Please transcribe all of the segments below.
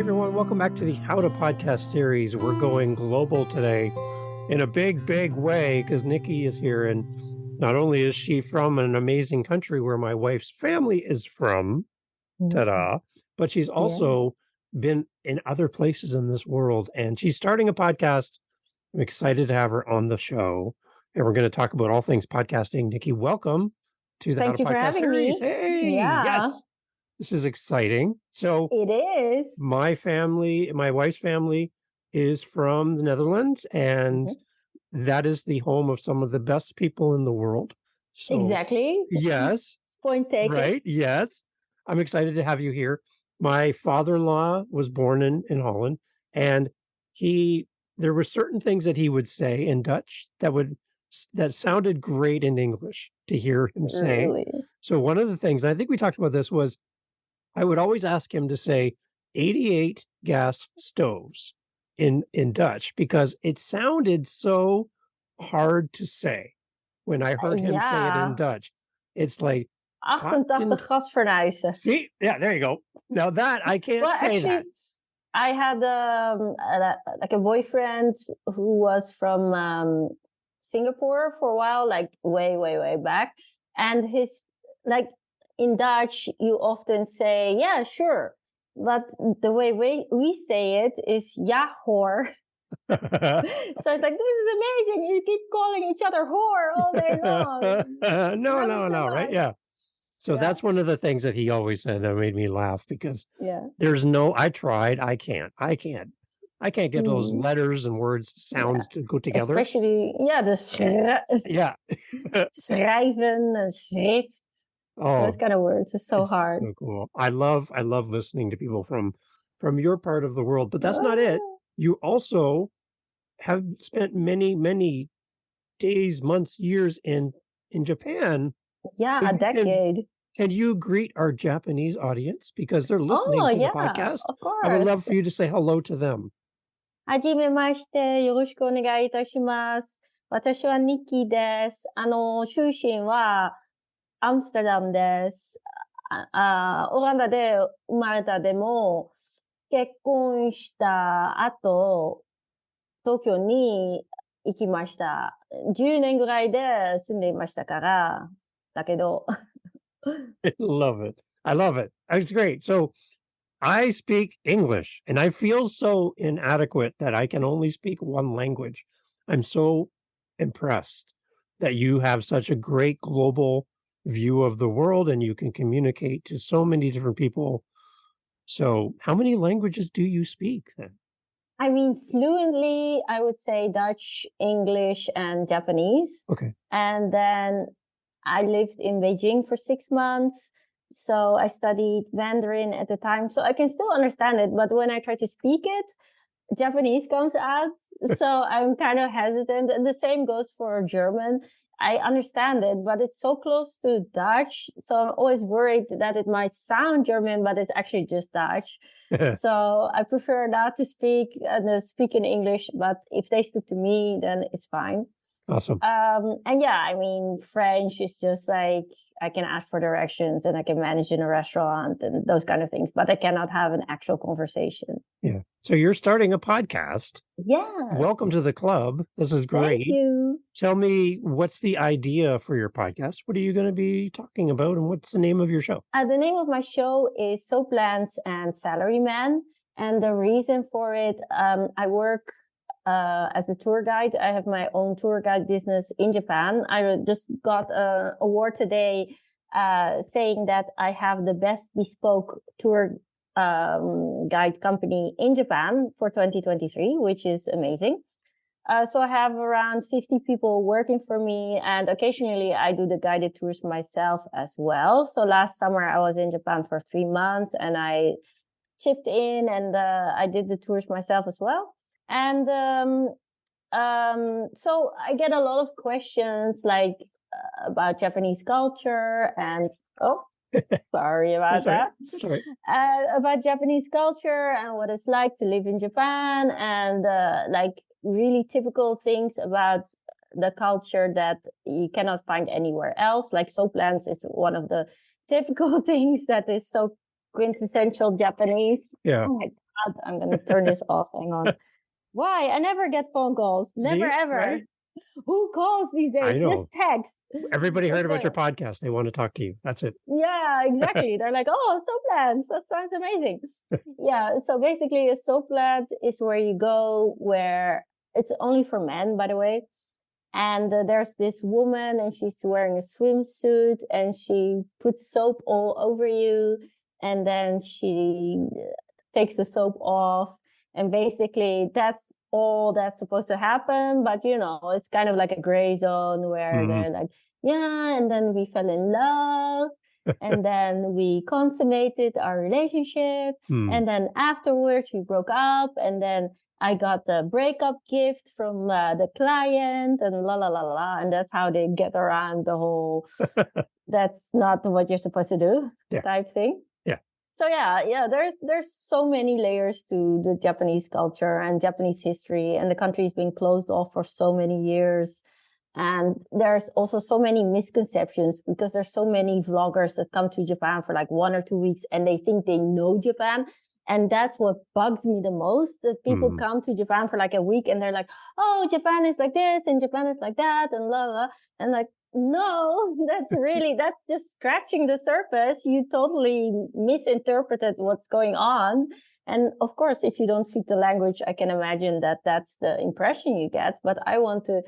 everyone. Welcome back to the How to Podcast series. We're going global today in a big, big way because Nicki is here. And not only is she from an amazing country where my wife's family is from, ta-da, but she's also been in other places in this world. And she's starting a podcast. I'm excited to have her on the show. And we're going to talk about all things podcasting. Nicki, welcome to the How to Podcast series. Me. Hey, yes. This is exciting. So it is. My wife's family is from the Netherlands, and that is the home of some of the best people in the world. So, exactly. Yes. Point taken. Right. Yes. I'm excited to have you here. My father-in-law was born in Holland, and there were certain things that he would say in Dutch that sounded great in English to hear him say. Really? So one of the things, I think we talked about this, was I would always ask him to say 88 gas stoves in Dutch because it sounded so hard to say when I heard him say it in Dutch. It's like 88 gasfornuizen. See? Yeah, there you go. Now that I can't say that. I had like a boyfriend who was from Singapore for a while, like way back, and his like. In Dutch, you often say, yeah, sure. But the way we say it is, ja, hoor. So it's like, this is amazing. You keep calling each other whore all day long. No, right? Yeah. So that's one of the things that he always said that made me laugh because I tried. I can't get those letters and words, sounds to go together. Especially, schrijven and schrift. Those kind of words are so hard. So cool. I love listening to people from your part of the world, but that's not it. You also have spent many days, months, years in Japan. Yeah, a decade. Can you greet our Japanese audience because they're listening to the podcast? Of course. I would love for you to say hello to them. はじめまして、よろしくお願いいたします。私はニッキーです。出身はアムステルダムです。オランダで生まれたでも、結婚した後、東京に行きました。10年ぐらいで住んでいましたから、だけど。I love it. It's great. So, I speak English, and I feel so inadequate that I can only speak one language. I'm so impressed that you have such a great global view of the world and you can communicate to so many different people. So how many languages do you speak then? I mean, fluently, I would say Dutch, English, and Japanese. Okay. And then I lived in Beijing for 6 months. So I studied Mandarin at the time. So I can still understand it. But when I try to speak it, Japanese comes out. So I'm kind of hesitant. And the same goes for German. I understand it, but it's so close to Dutch. So I'm always worried that it might sound German, but it's actually just Dutch. So I prefer not to speak in English, but if they speak to me, then it's fine. Awesome. And yeah, I mean, French is just like, I can ask for directions and I can manage in a restaurant and those kind of things, but I cannot have an actual conversation. Yeah. So you're starting a podcast. Yes. Welcome to the club. This is great. Thank you. Tell me, what's the idea for your podcast? What are you going to be talking about? And what's the name of your show? The name of my show is Soap Plants and Salaryman. And the reason for it, I work as a tour guide. I have my own tour guide business in Japan. I just got an award today saying that I have the best bespoke tour guide company in Japan for 2023, which is amazing. So I have around 50 people working for me, and occasionally I do the guided tours myself as well. So last summer I was in Japan for 3 months and I chipped in and I did the tours myself as well. And so I get a lot of questions like about Japanese culture and sorry about that. Sorry. About Japanese culture and what it's like to live in Japan and like really typical things about the culture that you cannot find anywhere else. Like soap plants is one of the typical things that is so quintessential Japanese. Yeah. God, I'm going to turn this off. Hang on. Why? I never get phone calls. Never, See, ever. right? Who calls these I days? Just know. text. Everybody What's heard about going your on? podcast. They want to talk to you. That's it. Yeah, exactly. They're like, oh, soap lands. That sounds amazing. Yeah. So basically, a soap land is where you go where it's only for men, by the way. And there's this woman and she's wearing a swimsuit and she puts soap all over you. And then she takes the soap off. And basically, that's all that's supposed to happen. But, it's kind of like a gray zone where they're like, yeah, and then we fell in love. And then we consummated our relationship. And then afterwards, we broke up. And then I got the breakup gift from the client and la la la la. And that's how they get around the whole, that's not what you're supposed to do type thing. Yeah. So there's so many layers to the Japanese culture and Japanese history, and the country's been closed off for so many years. And there's also so many misconceptions because there's so many vloggers that come to Japan for like 1 or 2 weeks and they think they know Japan. And that's what bugs me the most, that people come to Japan for like a week and they're like, oh, Japan is like this and Japan is like that and la la. And like, no, that's just scratching the surface. You totally misinterpreted what's going on. And of course, if you don't speak the language, I can imagine that that's the impression you get. But I want to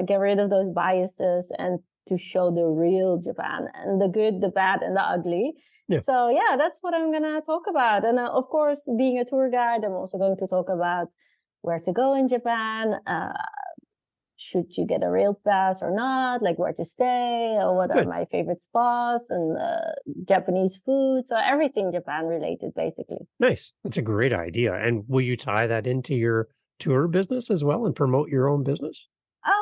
get rid of those biases and to show the real Japan and the good, the bad, and the ugly. Yeah. So that's what I'm going to talk about. And of course, being a tour guide, I'm also going to talk about where to go in Japan. Should you get a rail pass or not? Like where to stay, or what are my favorite spots, and Japanese food. So everything Japan related, basically. Nice. That's a great idea. And will you tie that into your tour business as well and promote your own business?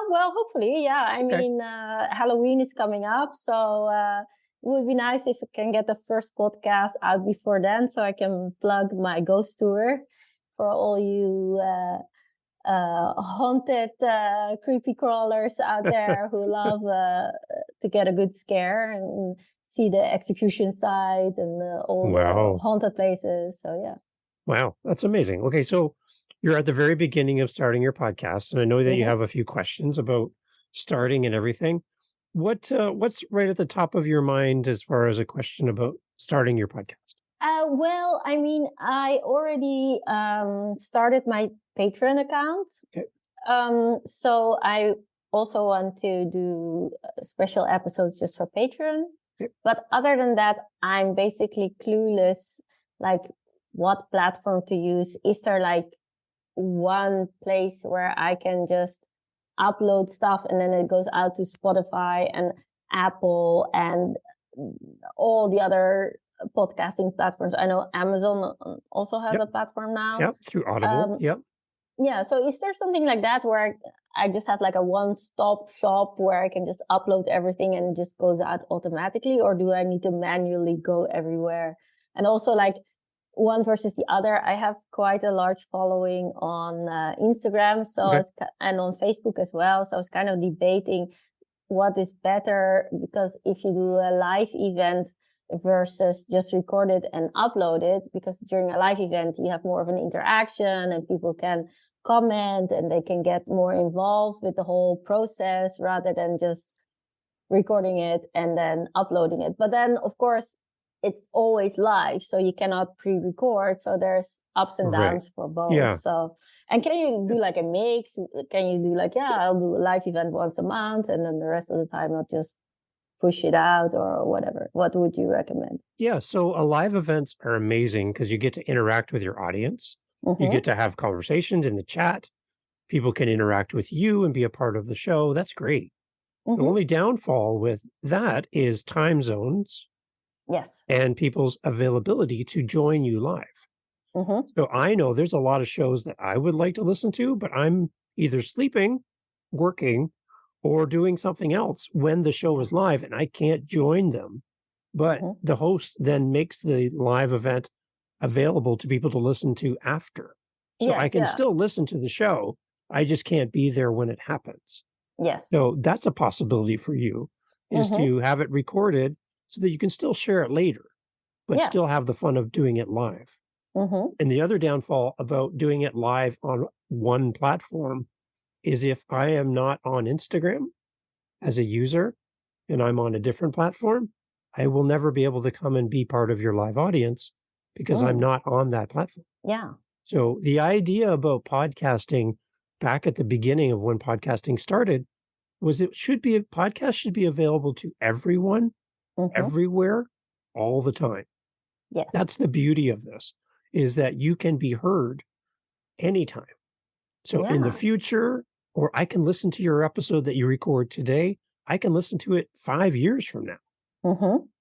Well, hopefully, yeah. I mean, Halloween is coming up, so it would be nice if I can get the first podcast out before then, so I can plug my ghost tour for all you haunted creepy crawlers out there who love to get a good scare and see the execution site and all the haunted places. So yeah. Wow, that's amazing. Okay, so you're at the very beginning of starting your podcast, and I know that you have a few questions about starting and everything. What's right at the top of your mind as far as a question about starting your podcast? Well, I mean, I already started my Patreon account. Okay. So I also want to do special episodes just for Patreon. Okay. But other than that, I'm basically clueless, like what platform to use. Is there like one place where I can just upload stuff and then it goes out to Spotify and Apple and all the other podcasting platforms? I know Amazon also has a platform now. Yep, through Audible. Yeah. So is there something like that where I just have like a one-stop shop where I can just upload everything and it just goes out automatically? Or do I need to manually go everywhere? And also like one versus the other, I have quite a large following on Instagram and on Facebook as well. So I was kind of debating what is better, because if you do a live event versus just record it and upload it, because during a live event, you have more of an interaction and people can comment and they can get more involved with the whole process rather than just recording it and then uploading it. But then, of course, it's always live, so you cannot pre-record. So there's ups and downs for both. Yeah. So, and can you do like a mix? Can you do like, I'll do a live event once a month and then the rest of the time I'll just push it out or whatever? What would you recommend? Yeah. So live events are amazing because you get to interact with your audience. You get to have conversations in the chat. People can interact with you and be a part of the show. That's great. The only downfall with that is time zones. Yes. And people's availability to join you live. So I know there's a lot of shows that I would like to listen to, but I'm either sleeping, working, or doing something else when the show is live and I can't join them. But the host then makes the live event available to people to listen to after. So I can still listen to the show. I just can't be there when it happens. Yes. So that's a possibility for you, is to have it recorded so that you can still share it later, but still have the fun of doing it live. Mm-hmm. And the other downfall about doing it live on one platform is if I am not on Instagram as a user and I'm on a different platform, I will never be able to come and be part of your live audience because I'm not on that platform. Yeah. So the idea about podcasting back at the beginning of when podcasting started was podcast should be available to everyone, everywhere, all the time. Yes. That's the beauty of this, is that you can be heard anytime. So in the future, or I can listen to your episode that you record today, I can listen to it 5 years from now.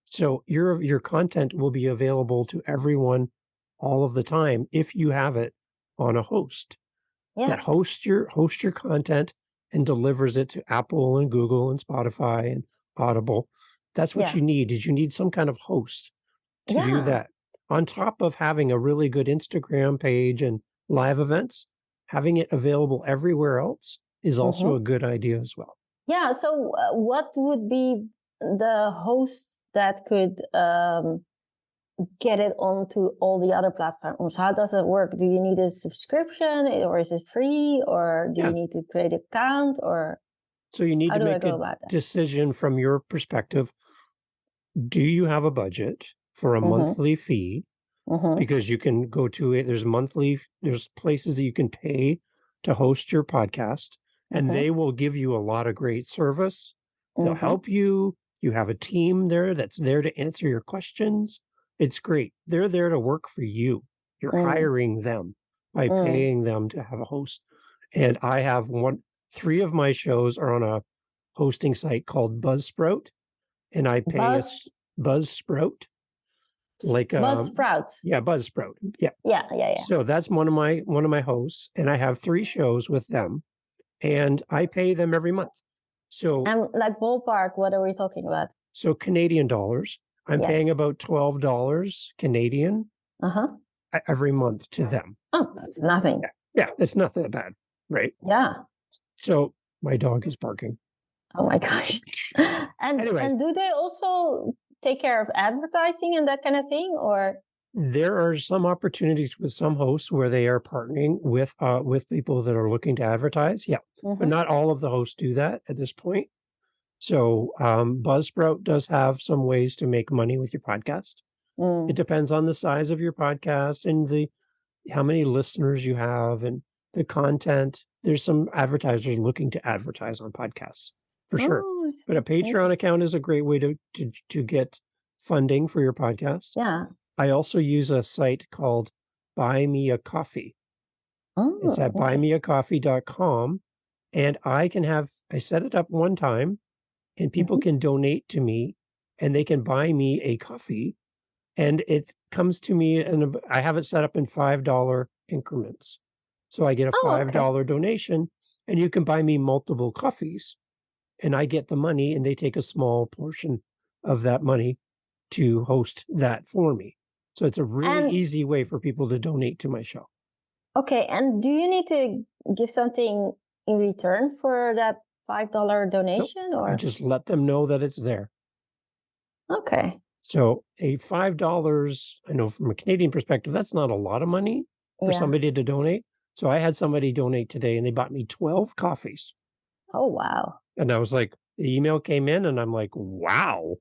So your content will be available to everyone all of the time if you have it on a host that hosts your content and delivers it to Apple and Google and Spotify and Audible. That's what you need, is you need some kind of host to do that. On top of having a really good Instagram page and live events, having it available everywhere else is also a good idea as well. Yeah. So what would be the host that could get it onto all the other platforms? How does it work? Do you need a subscription, or is it free, or do you need to create an account, or so you need to make a decision from your perspective. Do you have a budget for a monthly fee? Because you can go to it. There's places that you can pay to host your podcast, and they will give you a lot of great service. They'll help you. You have a team there that's there to answer your questions. It's great. They're there to work for you. You're hiring them by paying them to have a host. And I have 3 of my shows are on a hosting site called Buzzsprout, and I pay Buzzsprout. Like Buzzsprout. Yeah, Buzzsprout. Yeah. Yeah. So that's one of my hosts, and I have 3 shows with them, and I pay them every month. So and like ballpark, what are we talking about? So Canadian dollars. I'm paying about $12 Canadian every month to them. Oh, that's nothing. Yeah, it's not that bad, right? Yeah. So my dog is barking. Oh my gosh. And do they also take care of advertising and that kind of thing, or? There are some opportunities with some hosts where they are partnering with people that are looking to advertise. Yeah, but not all of the hosts do that at this point. So Buzzsprout does have some ways to make money with your podcast. It depends on the size of your podcast and how many listeners you have and the content. There's some advertisers looking to advertise on podcasts for sure. But a Patreon account is a great way to get funding for your podcast. Yeah. I also use a site called Buy Me a Coffee. It's at buymeacoffee.com, and I set it up one time, and people can donate to me, and they can buy me a coffee, and it comes to me, and I have it set up in $5 increments. So I get a $5 donation, and you can buy me multiple coffees, and I get the money, and they take a small portion of that money to host that for me. So it's a really easy way for people to donate to my show. Okay. And do you need to give something in return for that $5 donation? Nope. Or I just let them know that it's there. Okay. So a $5, I know from a Canadian perspective, that's not a lot of money for somebody to donate. So I had somebody donate today, and they bought me 12 coffees. Oh, wow. And I was like, the email came in, and I'm like, wow,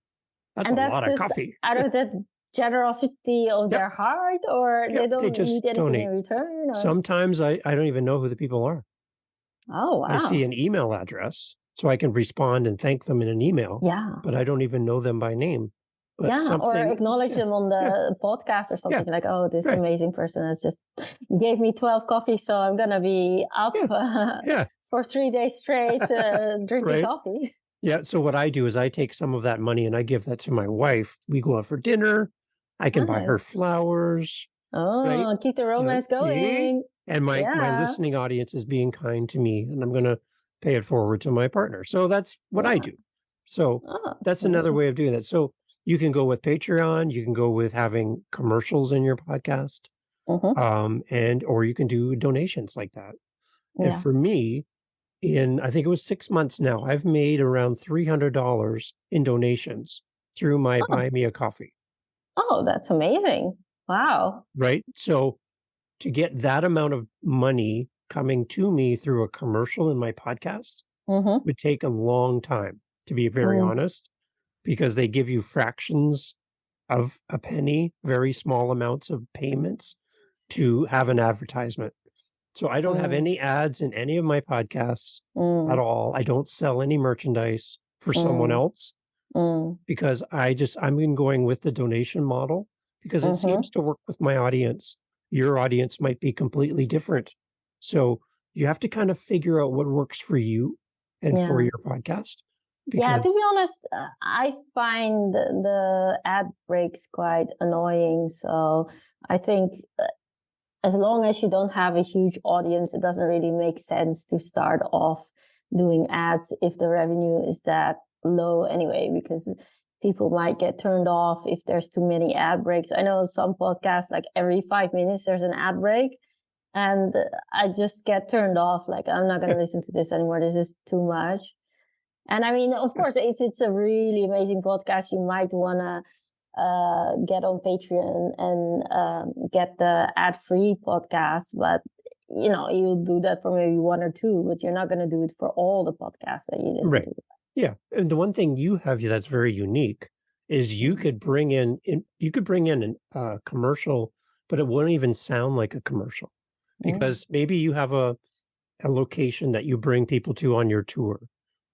that's a lot of coffee. Out of the generosity of their heart, or they don't need anything donate in return? Or? Sometimes I don't even know who the people are. Oh, wow. I see an email address, so I can respond and thank them in an email. Yeah. But I don't even know them by name. But or acknowledge them on the podcast or something like, oh, this amazing person has just gave me 12 coffees, so I'm going to be up for 3 days straight drinking coffee. Yeah. So what I do is I take some of that money and I give that to my wife. We go out for dinner. I can buy her flowers. Oh, keep the romance going. And my listening audience is being kind to me, and I'm going to pay it forward to my partner. So that's what I do. So that's another way of doing that. So you can go with Patreon. You can go with having commercials in your podcast, or you can do donations like that. And for me, I think it was 6 months now, I've made around $300 in donations through my Buy Me a Coffee. Oh, that's amazing. Wow. right? So to get that amount of money coming to me through a commercial in my podcast Mm-hmm. would take a long time, to be very Mm, honest, because they give you fractions of a penny, very small amounts of payments to have an advertisement. So I don't have mm, any ads in any of my podcasts at mm, all. I don't sell any merchandise for someone mm, else mm, because I'm been going with the donation model because it mm-hmm. seems to work with my audience. Your audience might be completely different. So you have to kind of figure out what works for you and for Yeah. your podcast Yeah, to because be honest, I find the ad breaks quite annoying. So I think as long as you don't have a huge audience, it doesn't really make sense to start off doing ads if the revenue is that low anyway, because people might get turned off if there's too many ad breaks. I know some podcasts, like every 5 minutes, there's an ad break. And I just get turned off. Like, I'm not going to listen to this anymore. This is too much. And I mean, of course, if it's a really amazing podcast, you might want to get on Patreon and get the ad-free podcast. But, you'll do that for maybe one or two, but you're not going to do it for all the podcasts that you listen right. to. Yeah. And the one thing you have that's very unique is you could bring in a commercial, but it wouldn't even sound like a commercial because maybe you have a location that you bring people to on your tour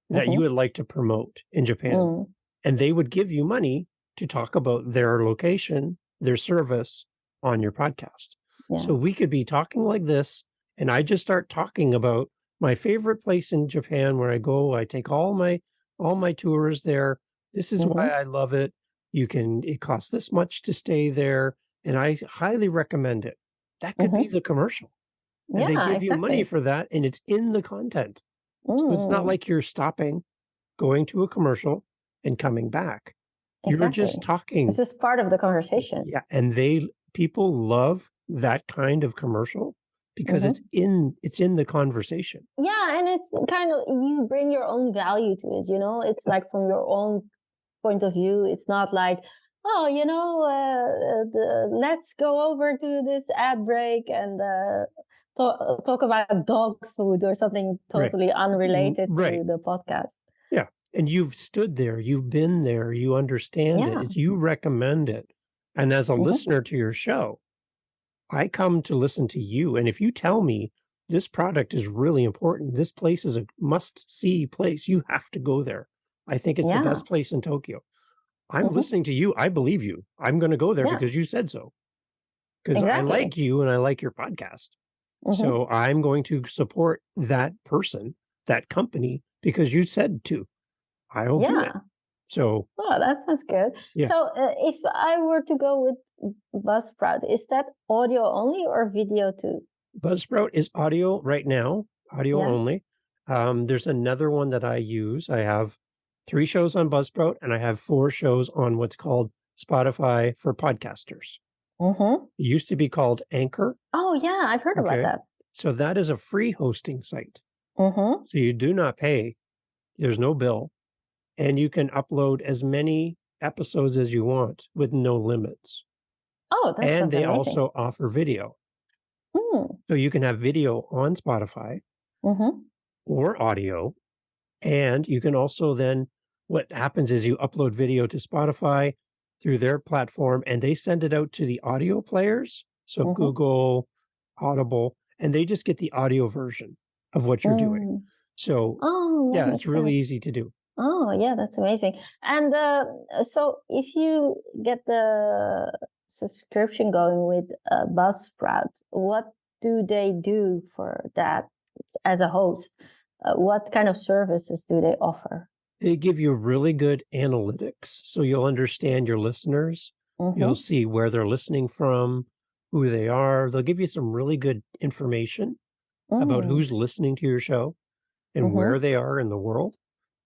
that you would like to promote in Japan. And they would give you money to talk about their location, their service on your podcast. Yeah. So we could be talking like this, and I just start talking about my favorite place in Japan where I go. I take all my tours there. This is why I love it. It costs this much to stay there, and I highly recommend it. That could be the commercial. And they Yeah, give you money exactly. for that, and it's in the content. So it's not like you're stopping, going to a commercial, and coming back. You're Exactly. just talking. It's just part of the conversation. Yeah, and people love that kind of commercial because it's in the conversation. Yeah, and it's kind of, you bring your own value to it, It's like from your own point of view. It's not like, oh, let's go over to this ad break and talk about dog food or something totally unrelated to the podcast. Yeah. And you've stood there, you've been there, you understand it, you recommend it. And as a listener to your show, I come to listen to you. And if you tell me this product is really important, this place is a must-see place, you have to go there. I think it's the best place in Tokyo. I'm listening to you. I believe you. I'm going to go there because you said so. Because I like you and I like your podcast. So I'm going to support that person, that company, because you said to. I'll do it. So, oh, that sounds good. Yeah. So, if I were to go with Buzzsprout, is that audio only or video too? Buzzsprout is audio right now, audio only. There's another one that I use. I have 3 shows on Buzzsprout, and I have 4 shows on what's called Spotify for podcasters. It used to be called Anchor. Oh, yeah, I've heard about that. So that is a free hosting site. So you do not pay. There's no bill. And you can upload as many episodes as you want with no limits. Oh, that sounds amazing. And they also offer video. So you can have video on Spotify or audio. And you can also then, what happens is you upload video to Spotify through their platform, and they send it out to the audio players. So Google, Audible, and they just get the audio version of what you're doing. So, yeah, it's really easy to do. Oh, yeah, that's amazing. And so if you get the subscription going with Buzzsprout, what do they do for that as a host? What kind of services do they offer? They give you really good analytics. So you'll understand your listeners. You'll see where they're listening from, who they are. They'll give you some really good information about who's listening to your show and where they are in the world.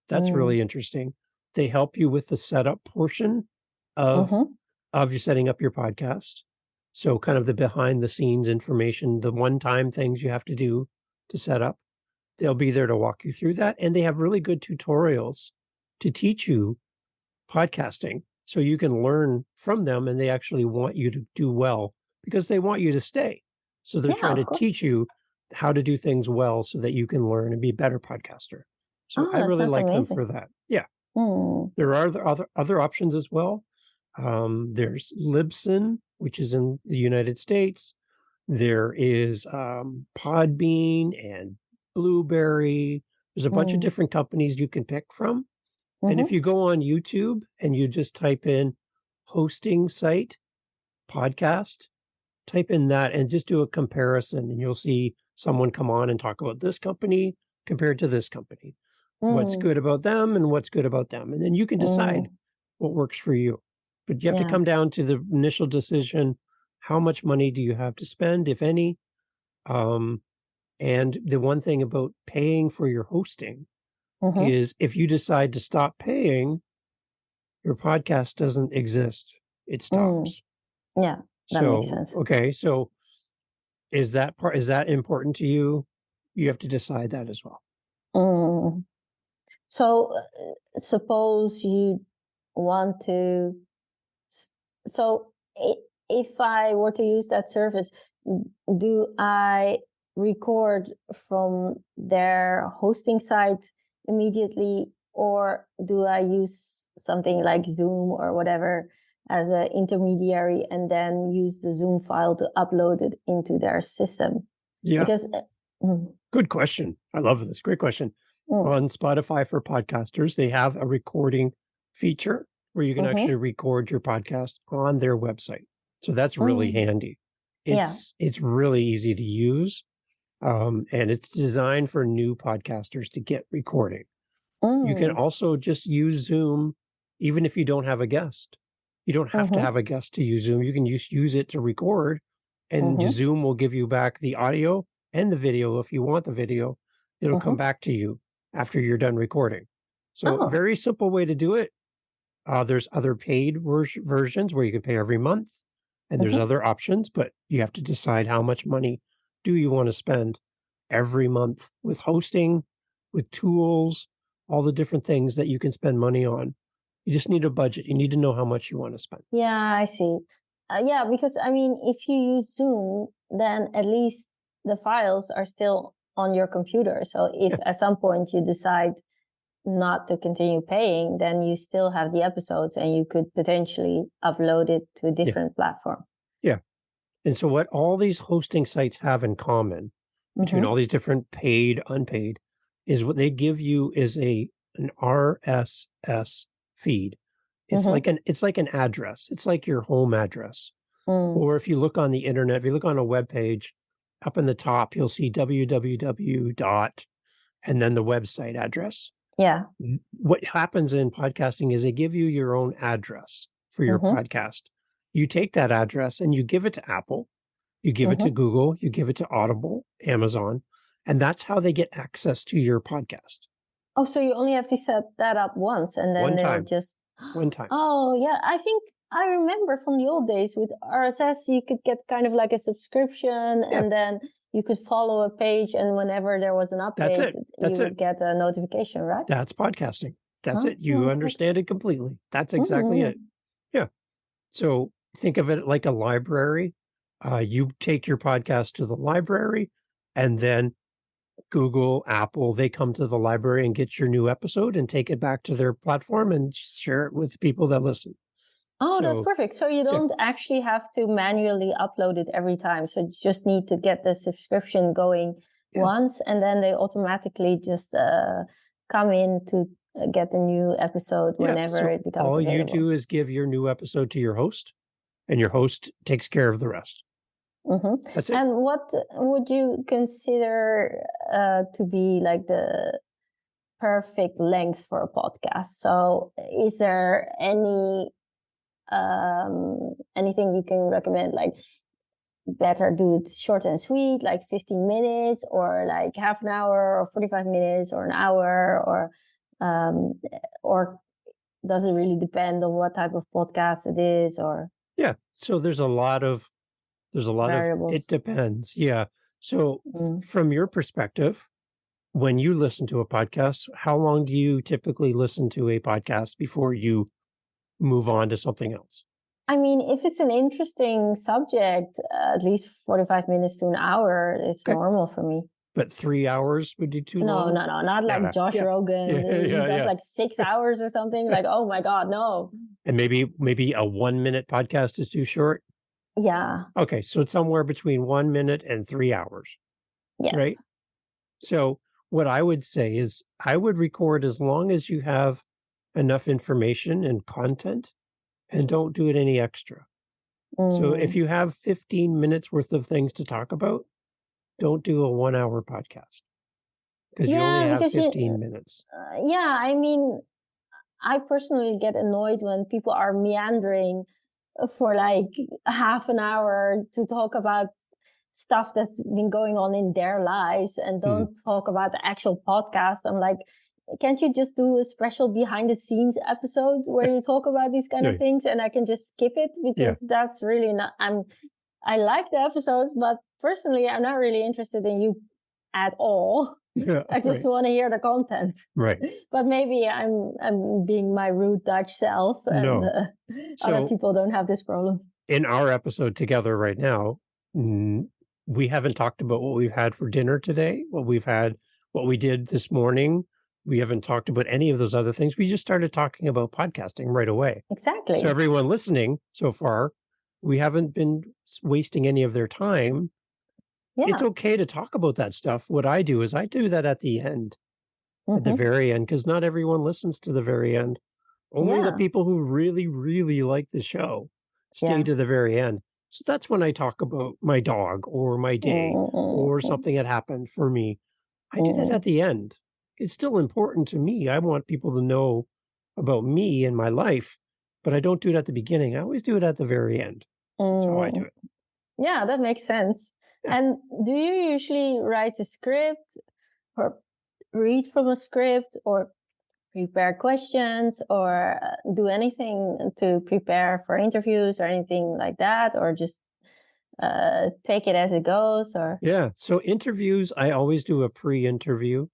That's really interesting. They help you with the setup portion of you setting up your podcast. So kind of the behind the scenes information, the one-time things you have to do to set up. They'll be there to walk you through that. And they have really good tutorials to teach you podcasting. So you can learn from them, and they actually want you to do well because they want you to stay. So they're Yeah, trying of to course. teach you how to do things well so that you can learn and be a better podcaster. So Oh, I that really sounds like them amazing. for that. Yeah. Mm, There are other options as well. There's Libsyn, which is in the United States. There is Podbean and Blueberry. There's a bunch of mm, different companies you can pick from. And if mm-hmm, you go on YouTube and you just type in hosting site podcast, type in that and just do a comparison, and you'll see someone come on and talk about this company compared to this company. What's mm, good about them and what's good about them. And then you can decide mm, what works for you. But you have to yeah. come down to the initial decision. How much money do you have to spend, if any? Um, and the one thing about paying for your hosting Mm-hmm, is if you decide to stop paying, your podcast doesn't exist. It mm, stops. yeah, that makes So, sense. okay. So is that important to you? You have to decide that as well. Mm. So, suppose you want to. s- So, if I were to use that service, do I record from their hosting site immediately, or do I use something like Zoom or whatever as an intermediary and then use the Zoom file to upload it into their system? Yeah. Because, mm, Good question. I love this. Great question. mm, On Spotify for podcasters, they have a recording feature where you can actually mm-hmm, record your podcast on their website. So that's really mm, handy. yeah. It's really easy to use, and it's designed for new podcasters to get recording. You can Mm, also just use Zoom, even if you don't have a guest. You don't have to mm-hmm, have a guest to use Zoom. You can use it to record, and mm-hmm, Zoom will give you back the audio and the video. If you want the video, it'll come mm-hmm. back to you after you're done recording. So, Oh. very simple way to do it. There's other paid versions where you can pay every month, and there's Mhm. other options, but you have to decide how much money do you want to spend every month with hosting, with tools, all the different things that you can spend money on. You just need a budget. You need to know how much you want to spend. Yeah, I see. Yeah, because I mean, if you use Zoom, then at least the files are still on your computer. So if Yeah, at some point you decide not to continue paying, then you still have the episodes and you could potentially upload it to a yeah, different platform. yeah. And so what all these hosting sites have in common between all Mm-hmm. these different paid, unpaid, is what they give you is an RSS feed. Mm-hmm. It's like an address. It's like your home address. Mm. Or if you look on the internet, if you look on a web page, up in the top, you'll see www dot and then the website address. Yeah. What happens in podcasting is they give you your own address for your Mm-hmm. podcast. You take that address and you give it to Apple, you give it to Mm-hmm. Google, you give it to Audible, Amazon, and that's how they get access to your podcast. Oh, so you only have to set that up once and then One they'll time, just. one time. Oh, yeah. I think I remember from the old days with RSS, you could get kind of like a subscription Yeah, and then you could follow a page. And whenever there was an that's update, it. you That's it. would get a notification, right? That's podcasting. That's Oh, it. You okay. understand it completely. That's exactly Mm-hmm. it. Yeah. So think of it like a library. You take your podcast to the library, and then Google, Apple, they come to the library and get your new episode and take it back to their platform and share it with people that listen. Oh, that's So, perfect. So you yeah, don't actually have to manually upload it every time. So you just need to get the subscription going yeah, once, and then they automatically just come in to get the new episode yeah. whenever So it becomes all you available. do is give your new episode to your host, and your host takes care of the rest. Mm-hmm. That's it. And what would you consider to be like the perfect length for a podcast? So, is there anything you can recommend? Like, better do it short and sweet, like 15 minutes, or like half an hour, or 45 minutes, or an hour, um, or does it really depend on what type of podcast it is, or Yeah. So there's a lot of it variables? depends. Yeah. So Mm. from your perspective, when you listen to a podcast, how long do you typically listen to a podcast before you move on to something else? I mean, if it's an interesting subject, at least 45 minutes to an hour is Okay. normal for me. But 3 hours would be too long? No, not like Josh Rogan. He does like 6 hours or something. Like, oh my God, no. And maybe a 1-minute podcast is too short? Yeah. Okay, so it's somewhere between 1 minute and 3 hours, right? Yes. So what I would say is I would record as long as you have enough information and content, and don't do it any extra. So if you have 15 minutes worth of things to talk about, don't do a 1-hour podcast because you only have 15 minutes. Yeah, I mean, I personally get annoyed when people are meandering for like half an hour to talk about stuff that's been going on in their lives and don't talk about the actual podcast. I'm like, can't you just do a special behind the scenes episode where you talk about these kind of things and I can just skip it? Because that's really not, I like the episodes, but personally, I'm not really interested in you at all. I just want to hear the content. Right. But maybe I'm being my rude Dutch self and other people don't have this problem. In our episode together right now, we haven't talked about what we've had for dinner today, what we did this morning. We haven't talked about any of those other things. We just started talking about podcasting right away. Exactly. So everyone listening so far, we haven't been wasting any of their time. Yeah. It's okay to talk about that stuff. What I do is I do that at the end, at the very end, because not everyone listens to the very end. Only the people who really, really like the show stay to the very end. So that's when I talk about my dog or my day or something that happened for me. I do that at the end. It's still important to me. I want people to know about me and my life, but I don't do it at the beginning. I always do it at the very end. That's how I do it. Yeah, that makes sense. Yeah. And do you usually write a script or read from a script or prepare questions or do anything to prepare for interviews or anything like that, or just take it as it goes? Or so interviews, I always do a pre-interview.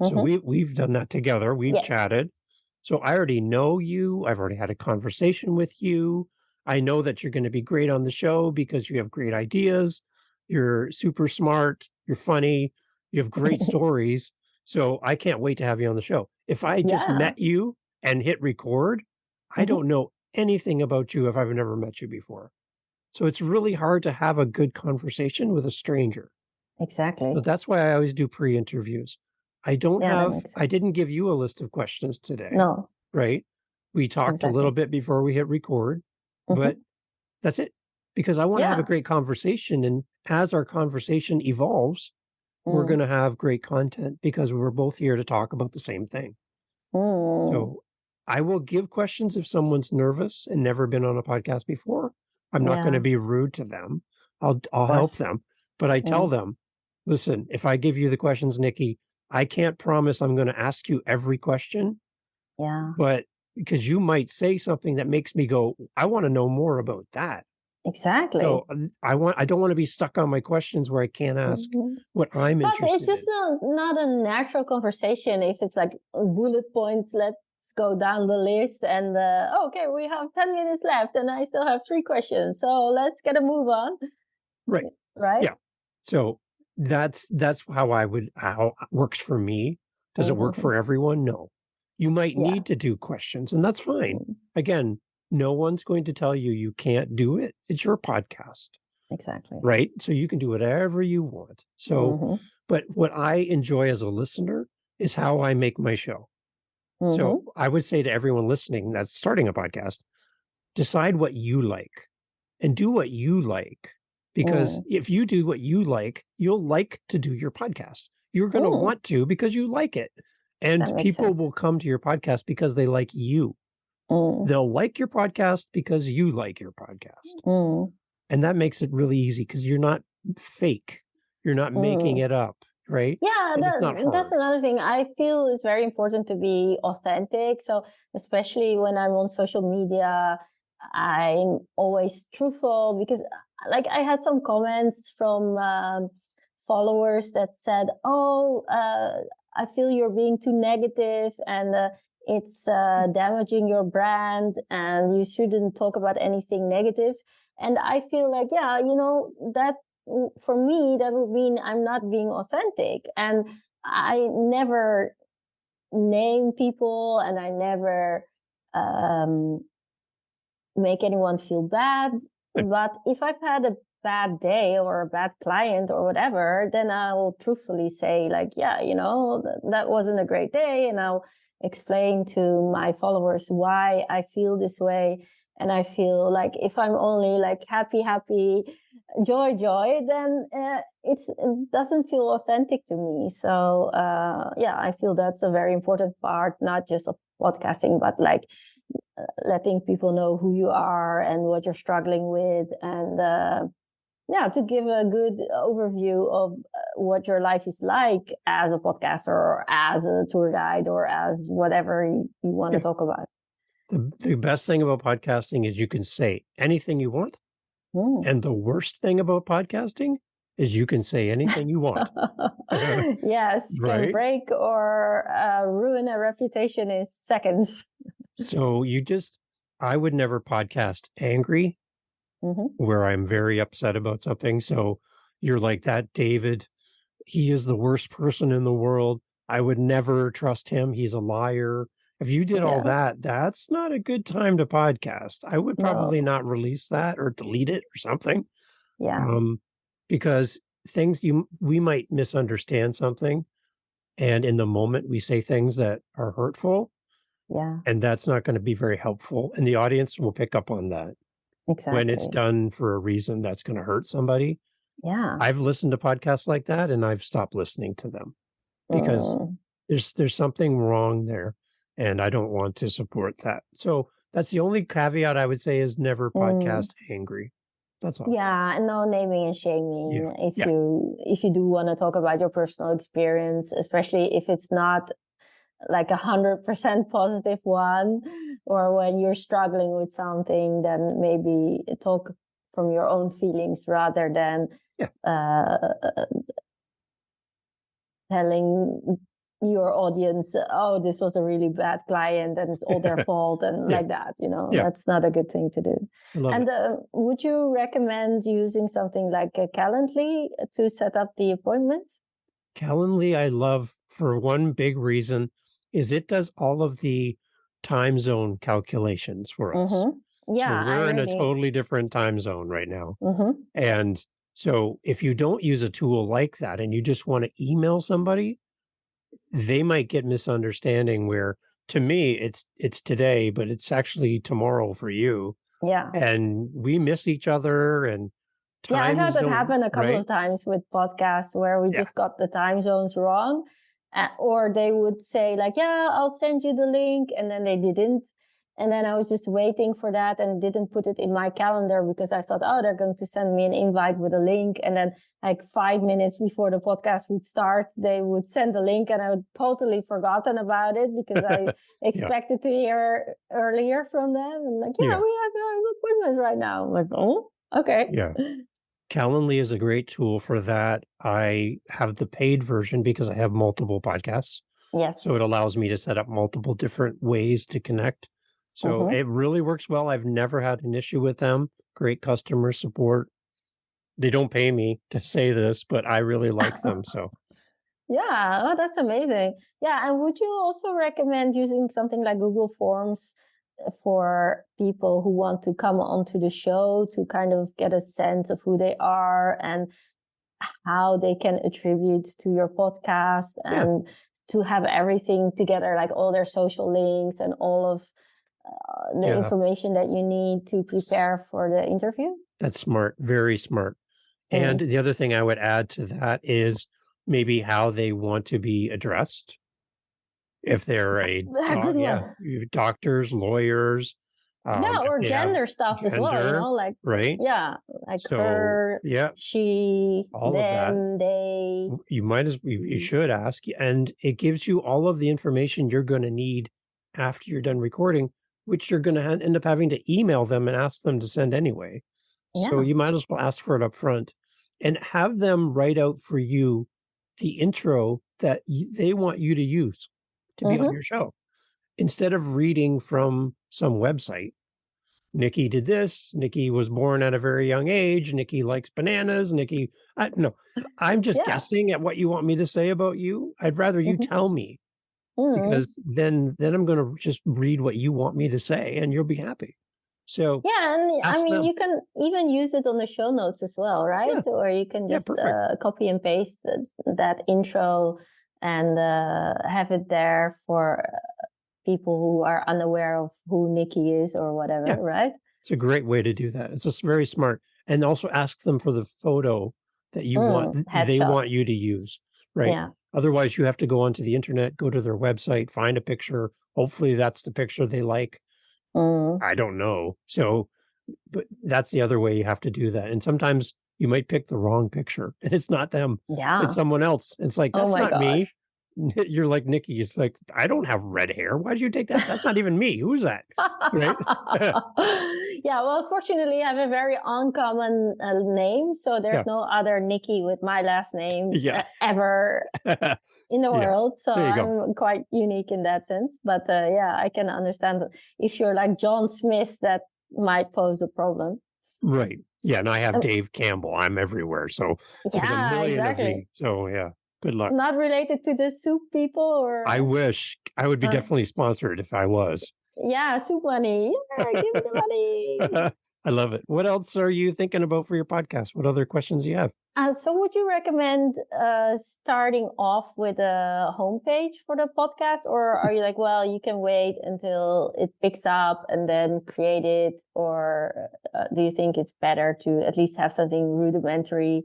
So we've done that together. We've chatted. So I already know you. I've already had a conversation with you. I know that you're going to be great on the show because you have great ideas. You're super smart. You're funny. You have great stories. So I can't wait to have you on the show. If I just met you and hit record, I don't know anything about you if I've never met you before. So it's really hard to have a good conversation with a stranger. Exactly. So that's why I always do pre-interviews. I didn't give you a list of questions today. No. Right? We talked a little bit before we hit record, but that's it. Because I want to have a great conversation. And as our conversation evolves, we're going to have great content because we're both here to talk about the same thing. So I will give questions if someone's nervous and never been on a podcast before. I'm not going to be rude to them. I'll help them. But I tell them, listen, if I give you the questions, Nicki, I can't promise I'm going to ask you every question. Yeah. But because you might say something that makes me go, I want to know more about that. Exactly. So I don't want to be stuck on my questions where I can't ask what I'm interested in. It's just not a natural conversation if it's like bullet points. Let's go down the list and okay, we have 10 minutes left and I still have 3 questions. So let's get a move on. Right. Right. Yeah. So that's how it works for me. Does it work for everyone? No. You might need to do questions, and that's fine. Again, no one's going to tell you you can't do it. It's your podcast. Exactly. Right? So you can do whatever you want. So, but what I enjoy as a listener is how I make my show. So I would say to everyone listening that's starting a podcast, decide what you like and do what you like. Because if you do what you like, you'll like to do your podcast. You're going to want to because you like it. And people will come to your podcast because they like you. They'll like your podcast because you like your podcast. And that makes it really easy because you're not fake. You're not making it up, right? Yeah, that's another thing. I feel it's very important to be authentic. So especially when I'm on social media, I'm always truthful because like I had some comments from followers that said, I feel you're being too negative and it's damaging your brand and you shouldn't talk about anything negative. And I feel like, yeah, that for me, that would mean I'm not being authentic. And I never name people and I never make anyone feel bad. But if I've had a bad day or a bad client or whatever, then I will truthfully say like, yeah, that wasn't a great day. And I'll explain to my followers why I feel this way. And I feel like if I'm only like happy, joy, then it doesn't feel authentic to me. So I feel that's a very important part, not just of podcasting, but like letting people know who you are and what you're struggling with, and to give a good overview of what your life is like as a podcaster or as a tour guide or as whatever you want to talk about. The best thing about podcasting is you can say anything you want. And the worst thing about podcasting is you can say anything you want. Yes, Right? Can break or ruin a reputation in seconds. So I would never podcast angry, where I'm very upset about something. So you're like that, David, he is the worst person in the world. I would never trust him. He's a liar. If you did all that, that's not a good time to podcast. I would probably not release that or delete it or something. Yeah. Because we might misunderstand something. And in the moment we say things that are hurtful. Yeah. And that's not going to be very helpful. And the audience will pick up on that. Exactly. When it's done for a reason that's going to hurt somebody. Yeah. I've listened to podcasts like that and I've stopped listening to them because there's something wrong there. And I don't want to support that. So that's the only caveat I would say is never podcast angry. That's all. Yeah, and no naming and shaming. If you do want to talk about your personal experience, especially if it's not like 100% positive one, or when you're struggling with something, then maybe talk from your own feelings rather than telling your audience, oh, this was a really bad client and it's all their fault and like that, that's not a good thing to do. And would you recommend using something like Calendly to set up the appointments? Calendly, I love for one big reason is it does all of the time zone calculations for us. Yeah. So we're in a totally different time zone right now. And so if you don't use a tool like that and you just want to email somebody, they might get misunderstanding where to me it's today, but it's actually tomorrow for you. Yeah. And we miss each other and I've had that happen a couple of times with podcasts where we just got the time zones wrong. Or they would say like, yeah, I'll send you the link. And then they didn't. And then I was just waiting for that and didn't put it in my calendar because I thought, oh, they're going to send me an invite with a link. And then like 5 minutes before the podcast would start, they would send the link and I had totally forgotten about it because I expected to hear earlier from them. And like, we have appointments right now. I'm like, oh, okay. Yeah. Calendly is a great tool for that. I have the paid version because I have multiple podcasts. Yes. So it allows me to set up multiple different ways to connect. So it really works well. I've never had an issue with them. Great customer support. They don't pay me to say this, but I really like them. So yeah, oh, that's amazing. Yeah, and would you also recommend using something like Google Forms for people who want to come onto the show to kind of get a sense of who they are and how they can attribute to your podcast and to have everything together, like all their social links and all of the information that you need to prepare for the interview? That's smart. Very smart. And the other thing I would add to that is maybe how they want to be addressed. If they're doctors, lawyers. Or gender stuff as well, like, right? Yeah, like her, she, all them, of that. they. You should ask, and it gives you all of the information you're going to need after you're done recording, which you're going to end up having to email them and ask them to send anyway. So you might as well ask for it up front and have them write out for you the intro that they want you to use to be on your show. Instead of reading from some website, Nicki did this, Nicki was born at a very young age, Nicki likes bananas, Nicki, no, I'm just Yeah. guessing at what you want me to say about you. I'd rather you tell me, because then I'm going to just read what you want me to say and you'll be happy. So Yeah, and I ask mean, them. you can even use it on the show notes as well, right? Yeah. Or you can just perfect. copy and paste that intro and have it there for people who are unaware of who Nicki is or whatever, right? It's a great way to do that. It's just very smart. And also ask them for the photo that you want, they Headshot. want you to use, right? Yeah. Otherwise, you have to go onto the internet, go to their website, find a picture. Hopefully that's the picture they like. I don't know. So, but that's the other way you have to do that. And sometimes you might pick the wrong picture and it's not them. Yeah. It's someone else. It's like, Oh that's my not me. gosh. You're like Nicki. It's like, I don't have red hair. Why did you take that? That's not even me. Who's that? Right? Yeah, well, fortunately, I have a very uncommon name. So there's no other Nicki with my last name ever in the world. So I'm quite unique in that sense. But yeah, I can understand that if you're like John Smith, that might pose a problem. Right. Yeah. And I have Dave Campbell. I'm everywhere. So there's a million of me. So yeah. Good luck. Not related to the soup people, or I wish. I would be definitely sponsored if I was. Yeah, soup money. Yeah, give me the money. I love it. What else are you thinking about for your podcast? What other questions do you have? So would you recommend starting off with a homepage for the podcast? Or are you like, well, you can wait until it picks up and then create it? Or do you think it's better to at least have something rudimentary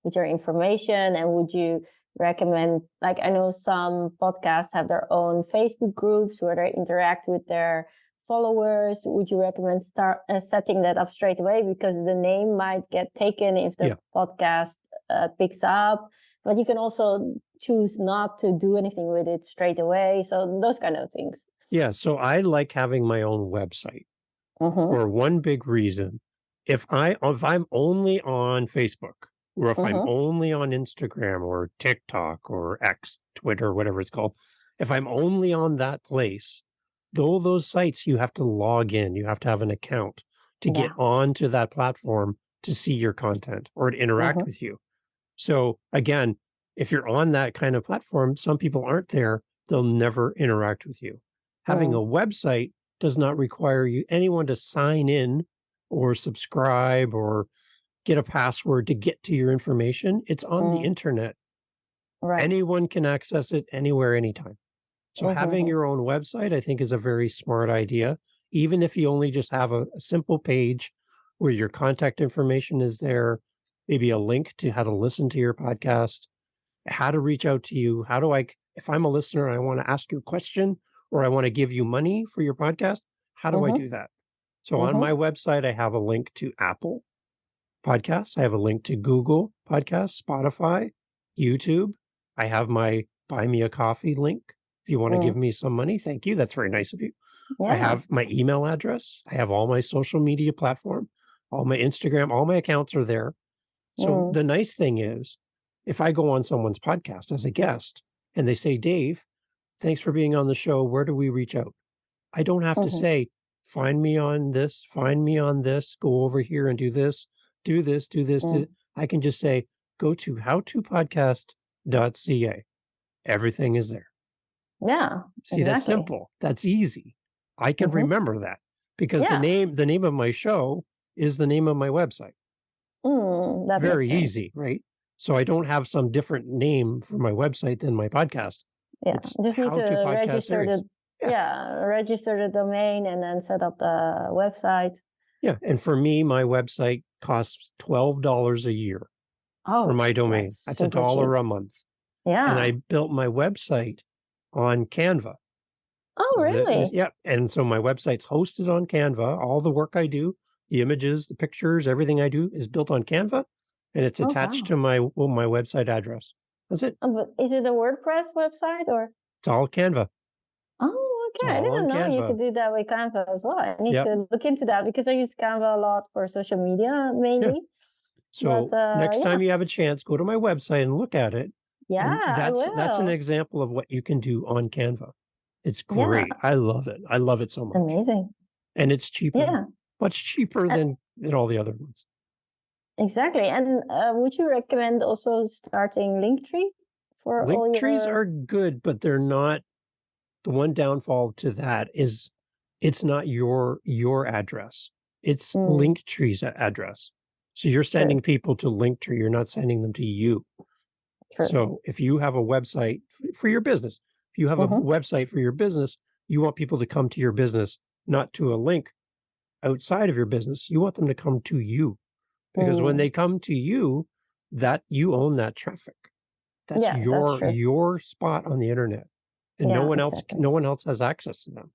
with your information? And would you recommend, like, I know some podcasts have their own Facebook groups where they interact with their followers. Would you recommend start setting that up straight away, because the name might get taken if the podcast picks up, but you can also choose not to do anything with it straight away, so those kind of things. Yeah, so I like having my own website for one big reason. If I'm only on Facebook, or if I'm only on Instagram or TikTok or X, Twitter, whatever it's called, if I'm only on that place, though those sites, you have to log in, you have to have an account to get onto that platform to see your content or to interact with you. So again, if you're on that kind of platform, some people aren't there, they'll never interact with you. Having a website does not require anyone to sign in or subscribe or get a password to get to your information. It's on the internet. Right. Anyone can access it anywhere, anytime. So having your own website, I think, is a very smart idea. Even if you only just have a simple page where your contact information is there, maybe a link to how to listen to your podcast, how to reach out to you. How do if I'm a listener, I want to ask you a question or I want to give you money for your podcast, how do I do that? So on my website, I have a link to Apple Podcasts. I have a link to Google Podcasts, Spotify, YouTube. I have my Buy Me a Coffee link. If you want to give me some money, thank you. That's very nice of you. I have my email address. I have all my social media platform, all my Instagram, all my accounts are there. So the nice thing is, if I go on someone's podcast as a guest and they say, Dave, thanks for being on the show, where do we reach out? I don't have to say, find me on this, go over here and do this, do this. I can just say, go to howtopodcast.ca. Everything is there. Yeah. See, that's simple. That's easy. I can remember that because the name of my show is the name of my website. That very makes sense. easy, right? So I don't have some different name for my website than my podcast. Yeah, it's just need to register register the domain and then set up the website. Yeah, and for me, my website costs $12 a year for my domain. That's $1 a month. Yeah, and I built my website on Canva. Oh, really? Yeah, and so my website's hosted on Canva. All the work I do, the images, the pictures, everything I do is built on Canva, and it's attached to my website address. That's it. But is it a WordPress website or? It's all Canva. Oh, okay. I didn't know you could do that with Canva as well. I need to look into that because I use Canva a lot for social media mainly. So next time you have a chance, go to my website and look at it. Yeah, And I that's an will. example of what you can do on Canva. It's Yeah, great. I love it. I love it so much. amazing. And it's cheaper, Yeah, much cheaper uh, than all the other ones. exactly. And would you recommend also starting Linktree for Link all trees your? are good, but they're not. The one downfall to that is it's not your address. It's Mm, Linktree's address. So you're true, sending people to Linktree, you're not sending them to you. true. So if you have a website for your business, if you have a Mm-hmm. website for your business, you want people to come to your business, not to a link outside of your business. You want them to come to you because when Mm. they come to you, that you own that traffic. That's Yeah, that's true. your spot on the internet. And Yeah, exactly. no one else has access to them.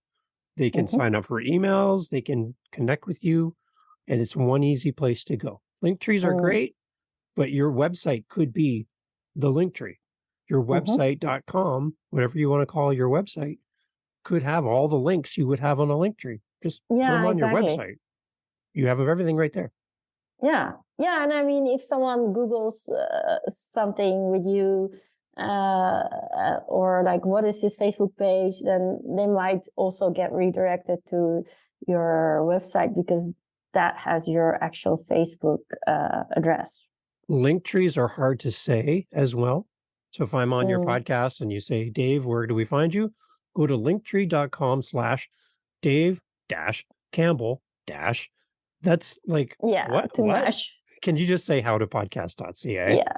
They can Mm-hmm. sign up for emails, they can connect with you, and it's one easy place to go. Link trees are Mm, great, but your website could be the link tree. Your mm-hmm. website.com, whatever you want to call your website, could have all the links you would have on a link tree. Just put them Yeah, on your exactly. website. You have everything right there. Yeah, yeah, and I mean, if someone Googles something with you, or like, what is his Facebook page, then they might also get redirected to your website because that has your actual Facebook address. Link trees are hard to say as well. So if I'm on your Mm. podcast and you say, Dave, where do we find you? Go to linktree.com/Dave dash Campbell dash. That's like, Yeah, too what? much. Can you just say howtopodcast.ca? Yeah,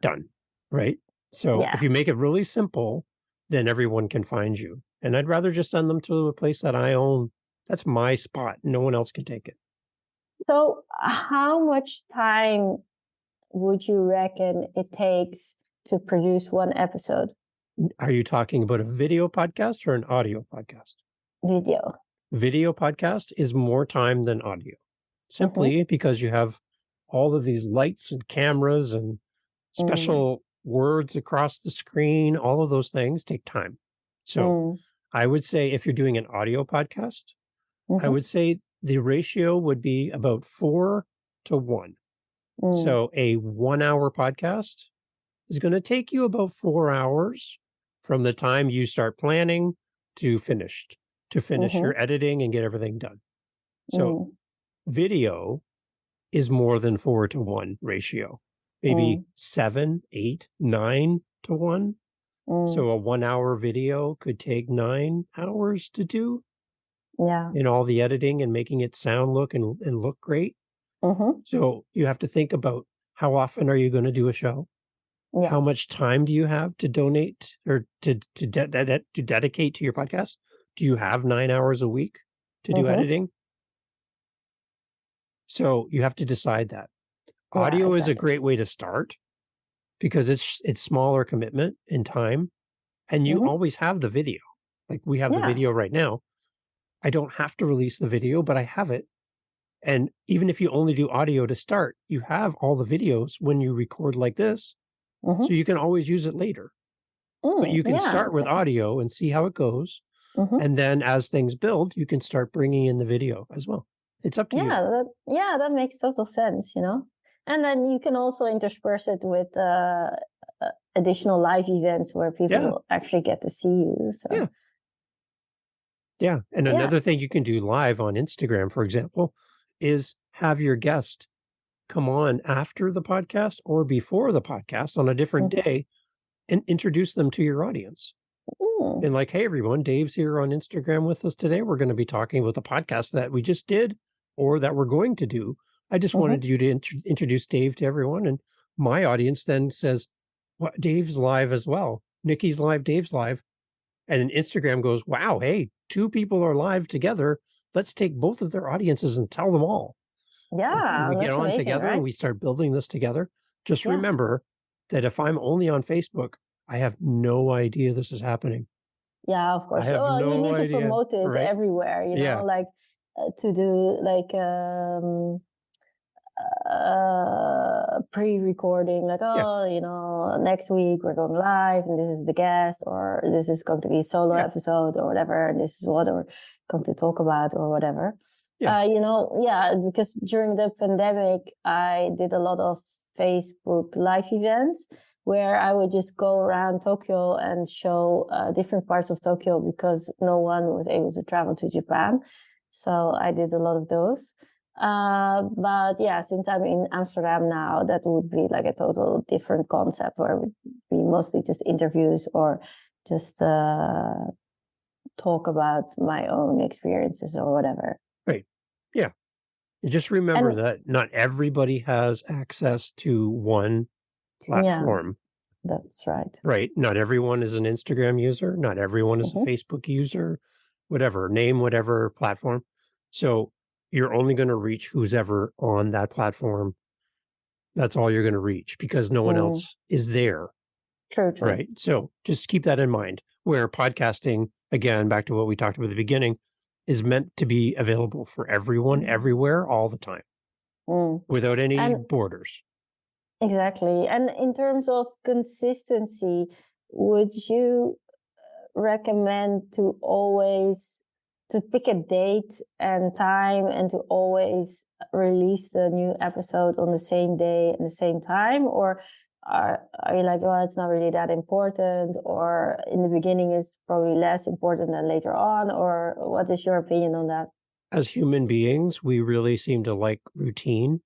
Done. Right. So if yeah. you make it really simple, then everyone can find you. And I'd rather just send them to a place that I own. That's my spot. No one else can take it. So, how much time would you reckon it takes to produce one episode? Are you talking about a video podcast or an audio podcast? Video. Video podcast is more time than audio, Mm-hmm. simply because you have all of these lights and cameras and Mm, special words across the screen. All of those things take time. So mm, I would say if you're doing an audio podcast, I mm-hmm. would say the ratio would be about 4-1. Mm, So a 1 hour podcast is going to take you about 4 hours from the time you start planning to finish mm-hmm. your editing and get everything done. So Mm, video is more than 4-1 ratio, maybe mm, 7, 8, 9-1. mm. So a 1 hour video could take 9 hours to do Yeah. in all the editing and making it sound and look great. Mm-hmm. So you have to think about how often are you going to do a show? Yeah. How much time do you have to donate or to dedicate to your podcast? Do you have 9 hours a week to do Mm-hmm. editing? So you have to decide that. Yeah, Audio is a exactly. great way to start because it's smaller commitment in time, and you Mm-hmm. always have the video. Like we have the Yeah. video right now. I don't have to release the video, but I have it. And even if you only do audio to start, you have all the videos when you record like this, so Mm-hmm. you can always use it later. But Mm, you can yeah, start with exactly. audio and see how it goes. Mm-hmm. And then as things build, you can start bringing in the video as well. It's up to you. That makes total sense, you know. And then you can also intersperse it with additional live events where Yeah. people actually get to see you. So Yeah. Yeah. And yeah. another thing you can do live on Instagram, for example, is have your guest come on after the podcast or before the podcast on a different Mm-hmm. day and introduce them to your audience. Mm, And like, hey, everyone, Dave's here on Instagram with us today. We're going to be talking about the podcast that we just did or that we're going to do. I just mm-hmm. wanted you to introduce Dave to everyone. And my audience then says, what, Dave's live as well. Nikki's live, Dave's live. And then Instagram goes, wow, hey, 2 people are live together. Let's take both of their audiences and tell them all. And Yeah, we get that's on amazing, together right? and we start building this together. Just Yeah. remember that if I'm only on Facebook, I have no idea this is happening. Yeah, of I course. have Well, you no need to idea, promote it right? everywhere, you know, Yeah, like to do like pre-recording, like, yeah, oh, you know, next week we're going live and this is the guest, or this is going to be a solo yeah, episode or whatever, and this is what we're going to talk about or whatever. yeah, You know, yeah, because during the pandemic I did a lot of Facebook live events, where I would just go around Tokyo and show different parts of Tokyo because no one was able to travel to Japan. So I did a lot of those. But yeah, since I'm in Amsterdam now, that would be like a total different concept where it would be mostly just interviews or just talk about my own experiences or whatever. Right. Yeah. Just remember that not everybody has access to one platform. Yeah, that's right. Right. Not everyone is an Instagram user. Not everyone is a Facebook user, whatever, name whatever platform. So you're only going to reach who's ever on that platform. That's all you're going to reach because no one else is there. True. Right. So just keep that in mind, where podcasting, again, back to what we talked about at the beginning, is meant to be available for everyone, everywhere, all the time, without any borders. Exactly. And in terms of consistency, would you recommend to always to pick a date and time and to always release the new episode on the same day and the same time? Or are you like, well, it's not really that important, or in the beginning is probably less important than later on? Or what is your opinion on that? As human beings, we really seem to like routine.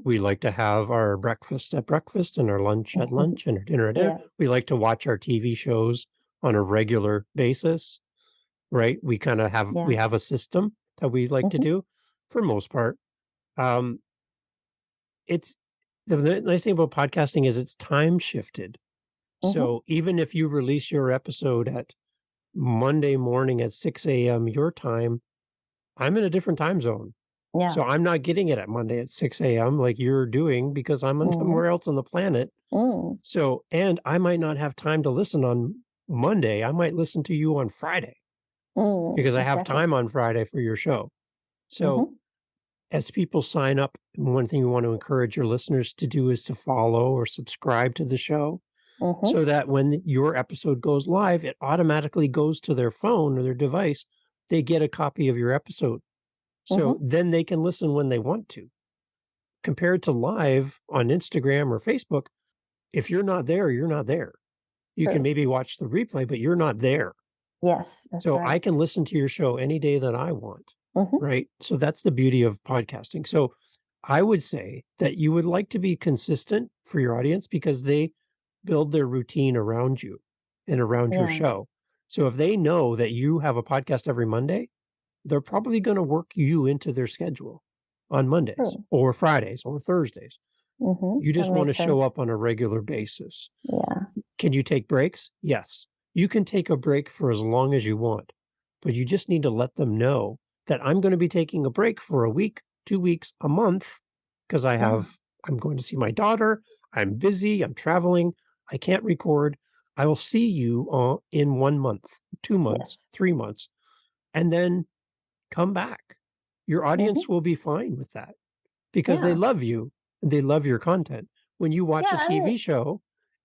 We like to have our breakfast at breakfast and our lunch at lunch and our dinner at dinner. Yeah. We like to watch our TV shows on a regular basis, right? We kind of have, we have a system that we like to do for most part. It's the nice thing about podcasting is it's time shifted. So even if you release your episode at Monday morning at 6 a.m. your time, I'm in a different time zone. Yeah. So I'm not getting it at Monday at 6 a.m. like you're doing because I'm somewhere else on the planet. So, and I might not have time to listen on Monday. I might listen to you on Friday because I have time on Friday for your show. So as people sign up, one thing we want to encourage your listeners to do is to follow or subscribe to the show so that when your episode goes live, it automatically goes to their phone or their device. They get a copy of your episode. So then they can listen when they want to. Compared to live on Instagram or Facebook, if you're not there, you're not there. You can maybe watch the replay, but you're not there. Yes, that's right. So I can listen to your show any day that I want, right? So that's the beauty of podcasting. So I would say that you would like to be consistent for your audience because they build their routine around you and around your show. So if they know that you have a podcast every Monday, they're probably going to work you into their schedule on Mondays or Fridays or Thursdays. You just want to show up on a regular basis. Yeah. Can you take breaks? Yes. You can take a break for as long as you want, but you just need to let them know that I'm going to be taking a break for a week, 2 weeks, a month, because I'm going to see my daughter. I'm busy. I'm traveling. I can't record. I will see you in 1 month, 2 months, 3 months, and then come back. Your audience will be fine with that because they love you and they love your content. When you watch a TV show,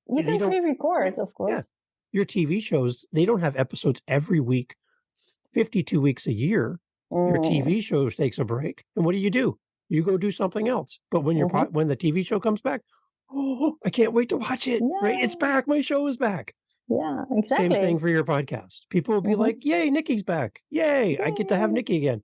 you can pre-record, of course. Yeah, your TV shows, they don't have episodes every week, 52 weeks a year. Your TV show takes a break. And what do? You go do something else. But when when the TV show comes back, oh, I can't wait to watch it. Yeah. Right? It's back. My show is back. Yeah, exactly. Same thing for your podcast. People will be like, yay, Nikki's back. Yay, I get to have Nikki again.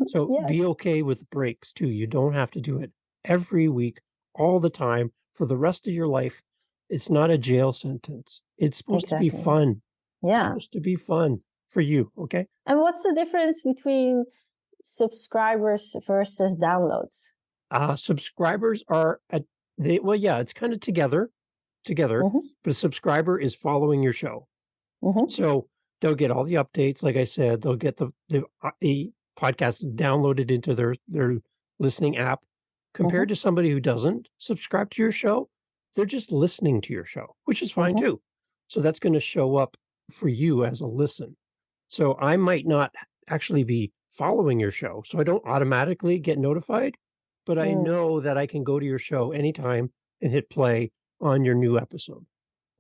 So be okay with breaks too. You don't have to do it every week, all the time, for the rest of your life. It's not a jail sentence. It's supposed to be fun. Yeah. It's supposed to be fun for you, okay? And what's the difference between subscribers versus downloads? Subscribers are, it's kind of together, but a subscriber is following your show. So they'll get all the updates. Like I said, they'll get the podcast downloaded into their listening app. Compared to somebody who doesn't subscribe to your show, they're just listening to your show, which is fine too. So that's going to show up for you as a listen. So I might not actually be following your show, so I don't automatically get notified, but I know that I can go to your show anytime and hit play on your new episode.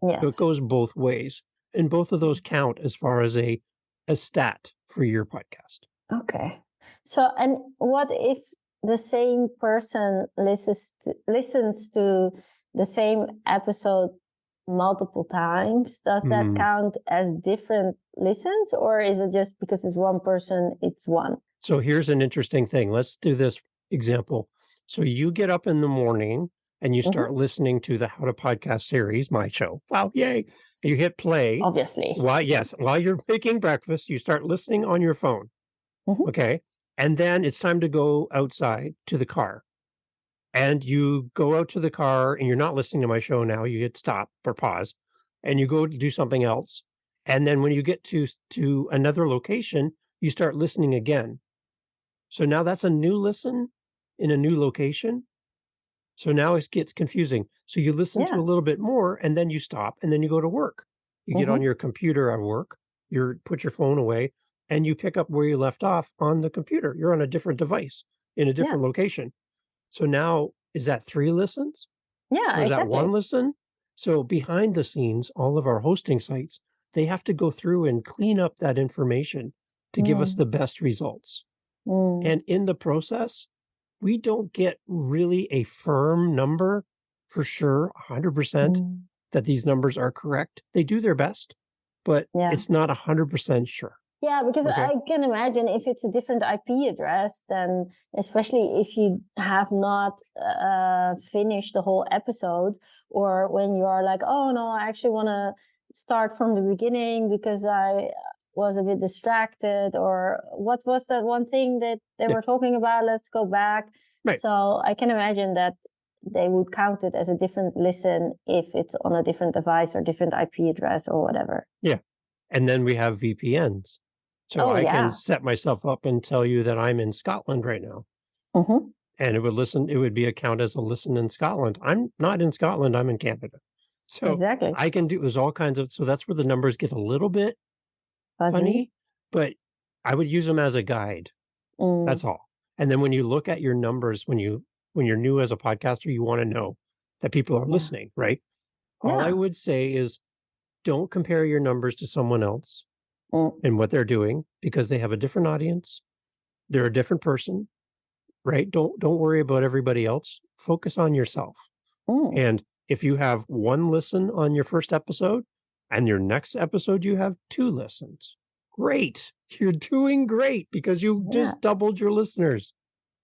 Yes. So it goes both ways. And both of those count as far as a stat for your podcast. Okay. So, and what if the same person listens to the same episode multiple times, does that count as different listens, or is it just because it's one person, it's one? So here's an interesting thing. Let's do this example. So you get up in the morning and you start listening to the How to Podcast series, my show. Wow, yay. You hit play. Obviously. While you're making breakfast, you start listening on your phone. Okay. And then it's time to go outside to the car. And you go out to the car and you're not listening to my show now. You hit stop or pause and you go to do something else. And then when you get to another location, you start listening again. So now that's a new listen in a new location. So now it gets confusing. So you listen to a little bit more and then you stop and then you go to work. You get on your computer at work, put your phone away and you pick up where you left off on the computer. You're on a different device in a different location. So now, is that 3 listens? Yeah, or is that 1 listen? So behind the scenes, all of our hosting sites, they have to go through and clean up that information to give us the best results. And in the process, we don't get really a firm number for sure, 100% that these numbers are correct. They do their best, but it's not 100% sure. Yeah, because I can imagine if it's a different IP address, then especially if you have not finished the whole episode, or when you are like, oh no, I actually want to start from the beginning because I was a bit distracted, or what was that one thing that they were talking about? Let's go back. Right. So I can imagine that they would count it as a different listen if it's on a different device or different IP address or whatever. Yeah. And then we have VPNs. So I can set myself up and tell you that I'm in Scotland right now. And it would be a count as a listen in Scotland. I'm not in Scotland, I'm in Canada. So I can there's all kinds of, so that's where the numbers get a little bit funny, but I would use them as a guide. That's all. And then when you look at your numbers, when you're new as a podcaster, you want to know that people are listening, right? All I would say is don't compare your numbers to someone else and what they're doing, because they have a different audience. They're a different person, right? Don't worry about everybody else. Focus on yourself. And if you have 1 listen on your first episode and your next episode, you have 2 listens. Great. You're doing great because you just doubled your listeners.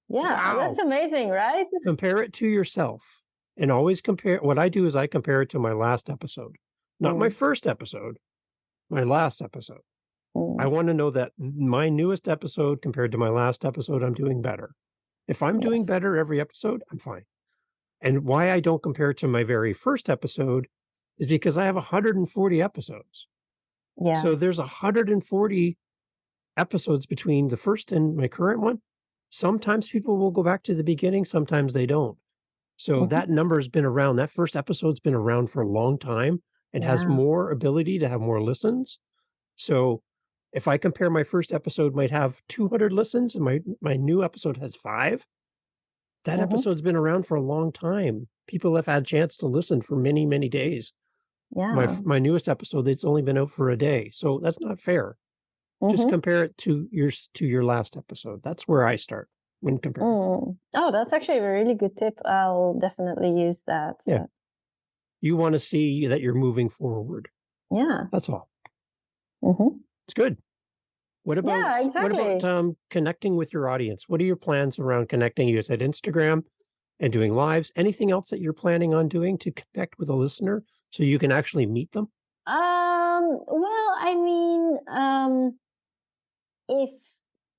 Yeah, that's amazing, right? Compare it to yourself and always compare. What I do is I compare it to my last episode, not my first episode, my last episode. I want to know that my newest episode compared to my last episode, I'm doing better. If I'm doing better every episode, I'm fine. And why I don't compare it to my very first episode is because I have 140 episodes. Yeah. So there's 140 episodes between the first and my current one. Sometimes people will go back to the beginning, sometimes they don't. So that number has been around. That first episode's been around for a long time and has more ability to have more listens. So if I compare, my first episode might have 200 listens and my new episode has 5. That episode's been around for a long time. People have had a chance to listen for many, many days. Yeah. My newest episode, it's only been out for a day. So that's not fair. Just compare it to your last episode. That's where I start when comparing. Oh, that's actually a really good tip. I'll definitely use that. Yeah. You want to see that you're moving forward. Yeah. That's all. It's good. What about connecting with your audience? What are your plans around connecting? You said Instagram and doing lives. Anything else that you're planning on doing to connect with a listener so you can actually meet them? Well, I mean, if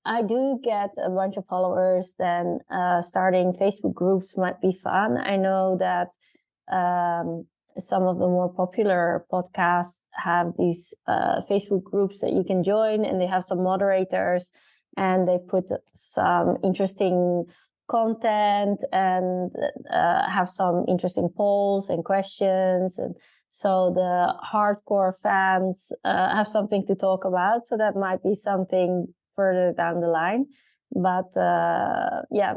I do get a bunch of followers, then starting Facebook groups might be fun. I know that some of the more popular podcasts have these Facebook groups that you can join, and they have some moderators, and they put some interesting content and have some interesting polls and questions. And so the hardcore fans have something to talk about. So that might be something further down the line. But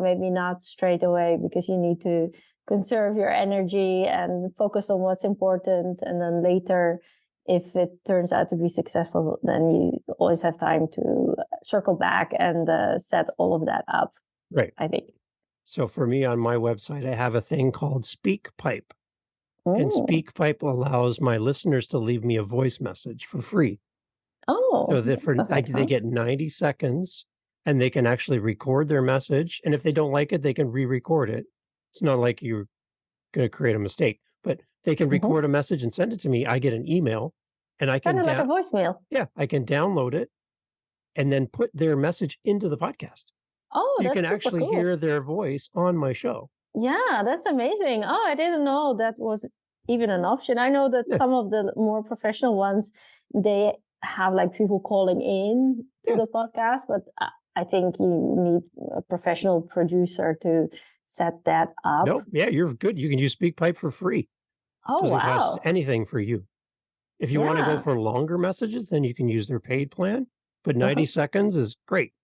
maybe not straight away, because you need to conserve your energy and focus on what's important. And then later, if it turns out to be successful, then you always have time to circle back and set all of that up. Right. I think. So for me on my website, I have a thing called SpeakPipe. And Mm. SpeakPipe allows my listeners to leave me a voice message for free. Oh, So that that sounds like they fun. get 90 seconds and they can actually record their message. And if they don't like it, they can re-record it. It's not like you're going to create a mistake, but they can Hmm. record a message and send it to me. I get an email and I Kind can of like a voicemail. I can download it and then put their message into the podcast. Oh, You can that's super actually cool. hear their voice on my show. Yeah, that's amazing. Oh, I didn't know that was even an option. I know that Yeah. some of the more professional ones, they have like people calling in to Yeah. the podcast, but I think you need a professional producer to set that up. Nope. Yeah, you're good. You can use SpeakPipe for free. Oh, Doesn't cost wow. anything for you. If you want to go Yeah. for longer messages, then you can use their paid plan, but 90 Uh-huh. seconds is great.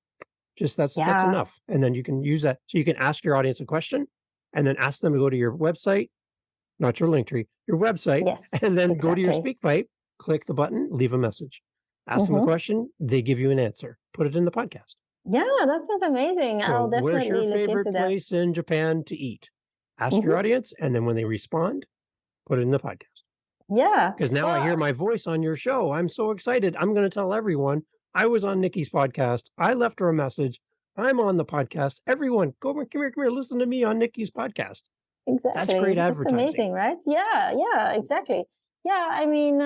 Just that's Yeah. enough. And then you can use that. So you can ask your audience a question and then ask them to go to your website, not your link tree, your website, Yes, and then go to your exactly. SpeakPipe, click the button, leave a message. Ask them a question, they give you an answer. Put it in the podcast. Yeah, that sounds amazing. So I'll where's your definitely look favorite into that. place in Japan to eat? Ask your audience, and then when they respond, put it in the podcast. Yeah. Because now I hear my voice on your show. I'm so excited. I'm going to tell everyone I was on Nicki's podcast. I left her a message. I'm on the podcast. Everyone, come here, listen to me on Nicki's podcast. Exactly. That's great That's advertising. amazing, right? Yeah, exactly. Yeah, I mean,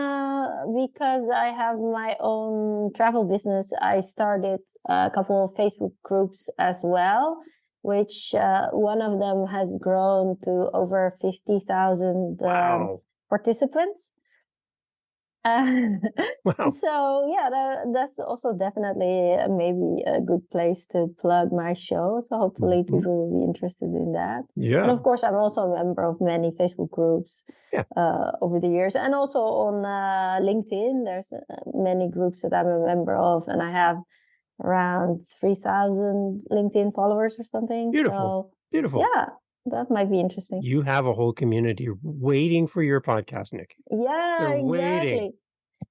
because I have my own travel business, I started a couple of Facebook groups as well, which one of them has grown to over 50,000 Wow. participants. Wow. So yeah, that's also definitely maybe a good place to plug my show. So hopefully people will be interested in that. Yeah. And of course, I'm also a member of many Facebook groups over the years, and also on LinkedIn. There's many groups that I'm a member of, and I have around 3,000 LinkedIn followers or something. Beautiful. So, Beautiful. Yeah, that might be interesting. You have a whole community waiting for your podcast, Nicki. Yeah, They're exactly. waiting.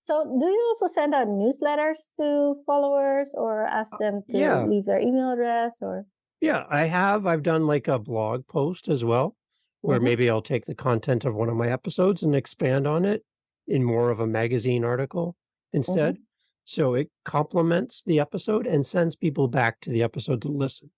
So do you also send out newsletters to followers or ask them to leave their email address or? Yeah, I have. I've done like a blog post as well, where maybe I'll take the content of one of my episodes and expand on it in more of a magazine article instead. So it complements the episode and sends people back to the episode to listen.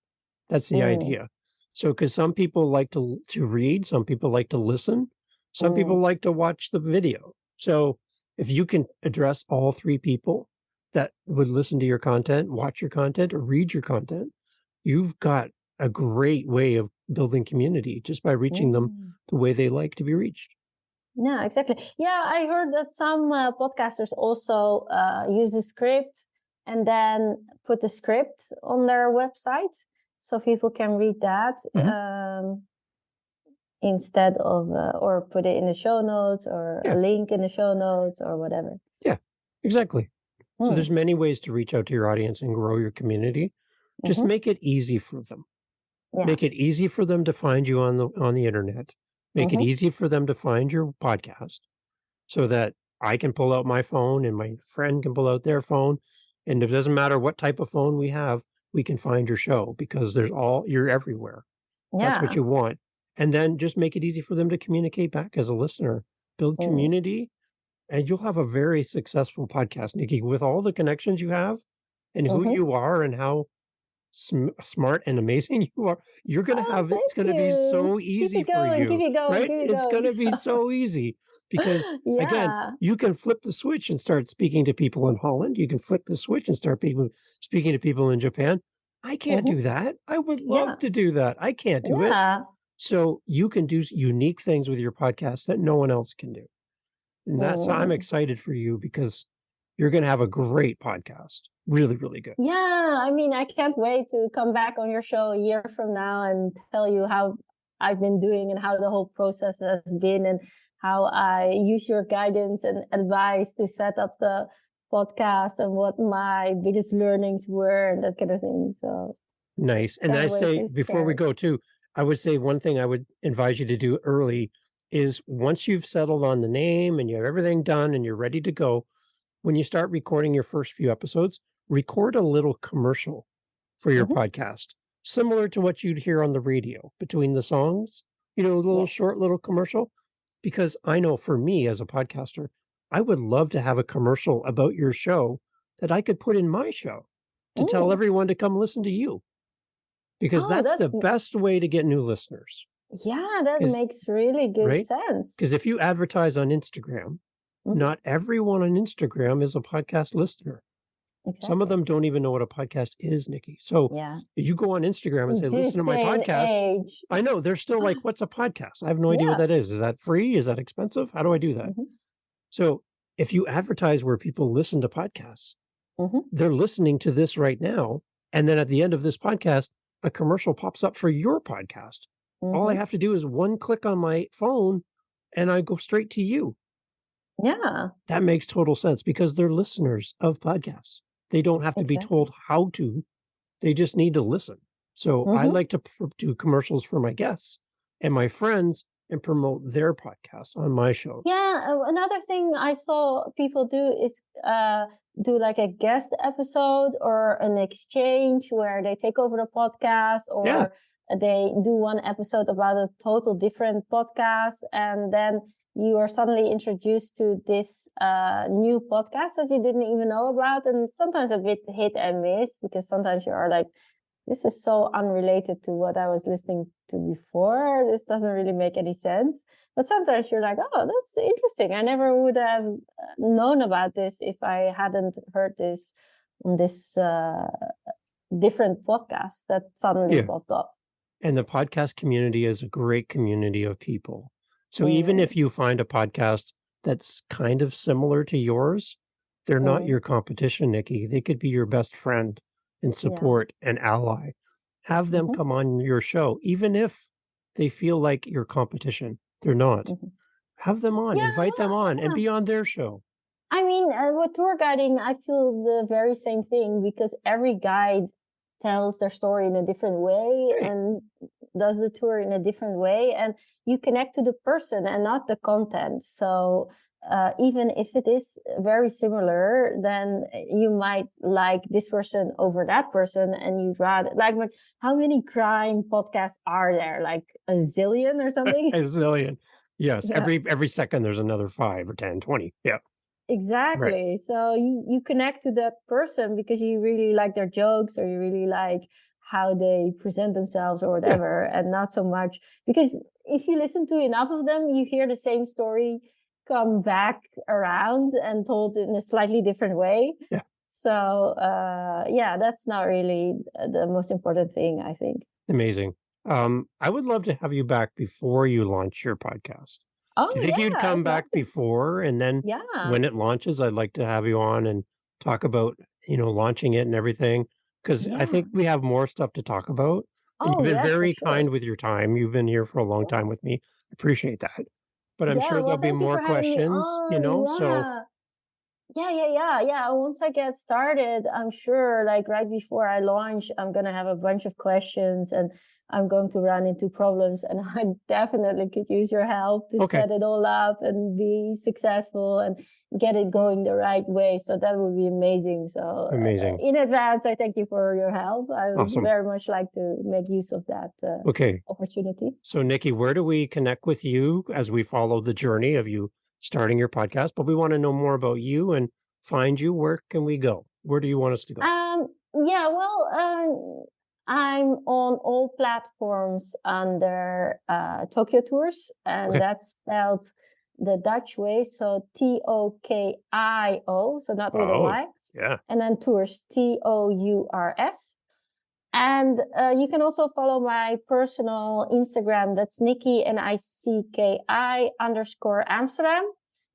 That's the idea. So, because some people like to read, some people like to listen, some people like to watch the video. So if you can address all three people that would listen to your content, watch your content, or read your content, you've got a great way of building community just by reaching them the way they like to be reached. Yeah, exactly. Yeah, I heard that some podcasters also use a script and then put the script on their website so people can read that instead of, or put it in the show notes or a link in the show notes or whatever. Yeah, exactly. So there's many ways to reach out to your audience and grow your community. Just make it easy for them. Make it easy for them to find you on the internet. Make it easy for them to find your podcast so that I can pull out my phone and my friend can pull out their phone. And it doesn't matter what type of phone we have, we can find your show because you're everywhere. That's what you want. And then just make it easy for them to communicate back as a listener, build community, and you'll have a very successful podcast, Nicki, with all the connections you have and who you are and how smart and amazing you are. You're going to have, it's going to be so easy for you, right? It's going to be so easy because again, you can flip the switch and start speaking to people in Holland. You can flip the switch and start speaking to people in Japan. I can't do that. I would love to do that. I can't do it. So you can do unique things with your podcast that no one else can do. And that's, I'm excited for you because you're going to have a great podcast. Really, really good. Yeah, I mean, I can't wait to come back on your show a year from now and tell you how I've been doing and how the whole process has been and how I use your guidance and advice to set up the podcast and what my biggest learnings were and that kind of thing. So nice. And I say, before we go too, I would say one thing I would advise you to do early is once you've settled on the name and you have everything done and you're ready to go, when you start recording your first few episodes, record a little commercial for your podcast, similar to what you'd hear on the radio between the songs, a little short little commercial. because I know for me as a podcaster, I would love to have a commercial about your show that I could put in my show to tell Mm. everyone to come listen to you, because Oh, that's the best way to get new listeners. yeah, that 'Cause makes really good right? sense. Because if you advertise on Instagram, Mhm. not everyone on Instagram is a podcast listener. Some of Exactly. them don't even know what a podcast is, Nikki. So Yeah. you go on Instagram and say, This "Listen to my day and podcast." age. I know they're still like, "What's a podcast?" I have no idea what Yeah. that is. Is that free? Is that expensive? How do I do that? Mhm. So if you advertise where people listen to podcasts, Mhm. they're listening to this right now. And then at the end of this podcast, a commercial pops up for your podcast. All I Mhm. have to do is one click on my phone and I go straight to you. Yeah, That makes total sense because they're listeners of podcasts. They don't have to be exactly. told how to, they just need to listen. So I Mhm. like to do commercials for my guests and my friends and promote their podcast on my show. Yeah, another thing I saw people do is do like a guest episode or an exchange where they take over the podcast, Yeah. or they do one episode about a total different podcast, and then you are suddenly introduced to this new podcast that you didn't even know about, and sometimes a bit hit and miss, because sometimes you are like, this is so unrelated to what I was listening to before. This doesn't really make any sense. But sometimes you're like, oh, that's interesting. I never would have known about this if I hadn't heard this on this different podcast that suddenly Yeah. popped up. And the podcast community is a great community of people. So even Mm, if you find a podcast that's kind of similar to yours, they're not mm, your competition, Nikki. They could be your best friend and yeah. support and ally. Have them Hmm. come on your show, even if they feel like your competition. They're not. Hmm. Have them on, Yeah, invite them well, on, and yeah. be on their show. I mean, with tour guiding, I feel the very same thing, because every guide tells their story in a different way Hey, and does the tour in a different way, and you connect to the person and not the content. So even if it is very similar, then you might like this person over that person, and you'd rather like. How many crime podcasts are there? Like a zillion or something? a zillion. Yes, Yeah. every second there's another 5 or 10, 20. Yeah, right. Exactly. So you connect to that person because you really like their jokes, or you really like how they present themselves or Yeah, whatever, and not so much because if you listen to enough of them, you hear the same story come back around and told in a slightly different way. yeah. So yeah, that's not really the most important thing, I think. Amazing. I would love to have you back before you launch your podcast. Oh Do you think you'd yeah, I come would love back to. before and then Yeah. when it launches, I'd like to have you on and talk about, launching it and everything? Because I Yeah. think we have more stuff to talk about. And Oh you've been yes, for very sure. kind with your time. You've been here for a Of long time course. with me. Appreciate that. But I'm Yeah, sure well, there'll be thank you more for having me questions, on. so Yeah. Yeah. Once I get started, I'm sure, like right before I launch, I'm gonna have a bunch of questions, and I'm going to run into problems, and I definitely could use your help to okay, set it all up and be successful and get it going the right way. So that would be amazing. So amazing. in advance, I thank you for your help. I would Awesome. very much like to make use of that Okay. opportunity. So, Nikki, where do we connect with you as we follow the journey of you starting your podcast? But we want to know more about you and find you. Where can we go? Where do you want us to go? Yeah, well, I'm on all platforms under Tokyo Tours, and Okay. that's spelled the Dutch way, so Tokio, so not with a Oh, Y, yeah. and then Tours, Tours. And you can also follow my personal Instagram. That's Nicki, NICKI_Amsterdam.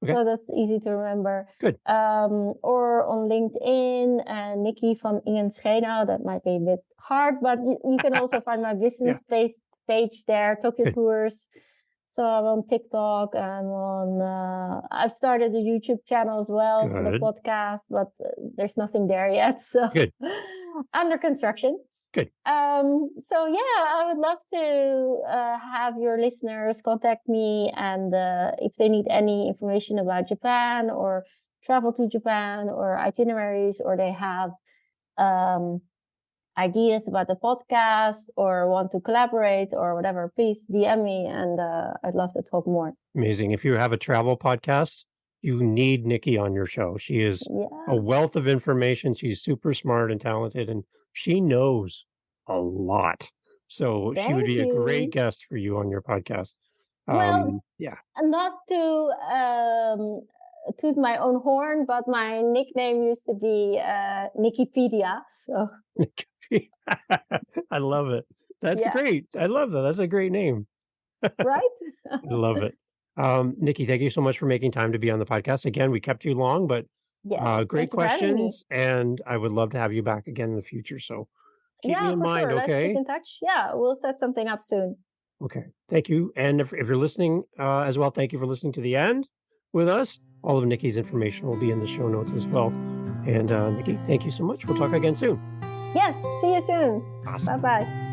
Okay. So that's easy to remember. Good. Or on LinkedIn, Nicki van Ingen Schenau. That might be a bit hard, but you can also find my Yeah. business page there, Tokyo Good. Tours. So I'm on TikTok. I've started a YouTube channel as well for the Good. podcast, but there's nothing there yet. So Good. under construction. Good. So yeah, I would love to have your listeners contact me, and if they need any information about Japan or travel to Japan or itineraries, or they have ideas about the podcast or want to collaborate or whatever, please DM me, and I'd love to talk more. Amazing. If you have a travel podcast, you need Nicki on your show. She is a Yeah. wealth of information. She's super smart and talented, and she knows a lot. So she would Thank be a great you. guest for you on your podcast. Well, Yeah. not to toot my own horn, but my nickname used to be Nikipedia. So I love it. That's yeah, great. I love that. That's a great name. right? I love it. Nicki, thank you so much for making time to be on the podcast. Again, we kept you long, but Yes, great thank you for having me. questions, and I would love to have you back again in the future. So keep me Yeah, in for mind, sure. Let's keep okay? in touch. Yeah, we'll set something up soon. Okay. Thank you. And if you're listening as well, thank you for listening to the end with us. All of Nicki's information will be in the show notes as well. And Nicki, thank you so much. We'll talk again soon. Yes, see you soon. Awesome. Bye bye.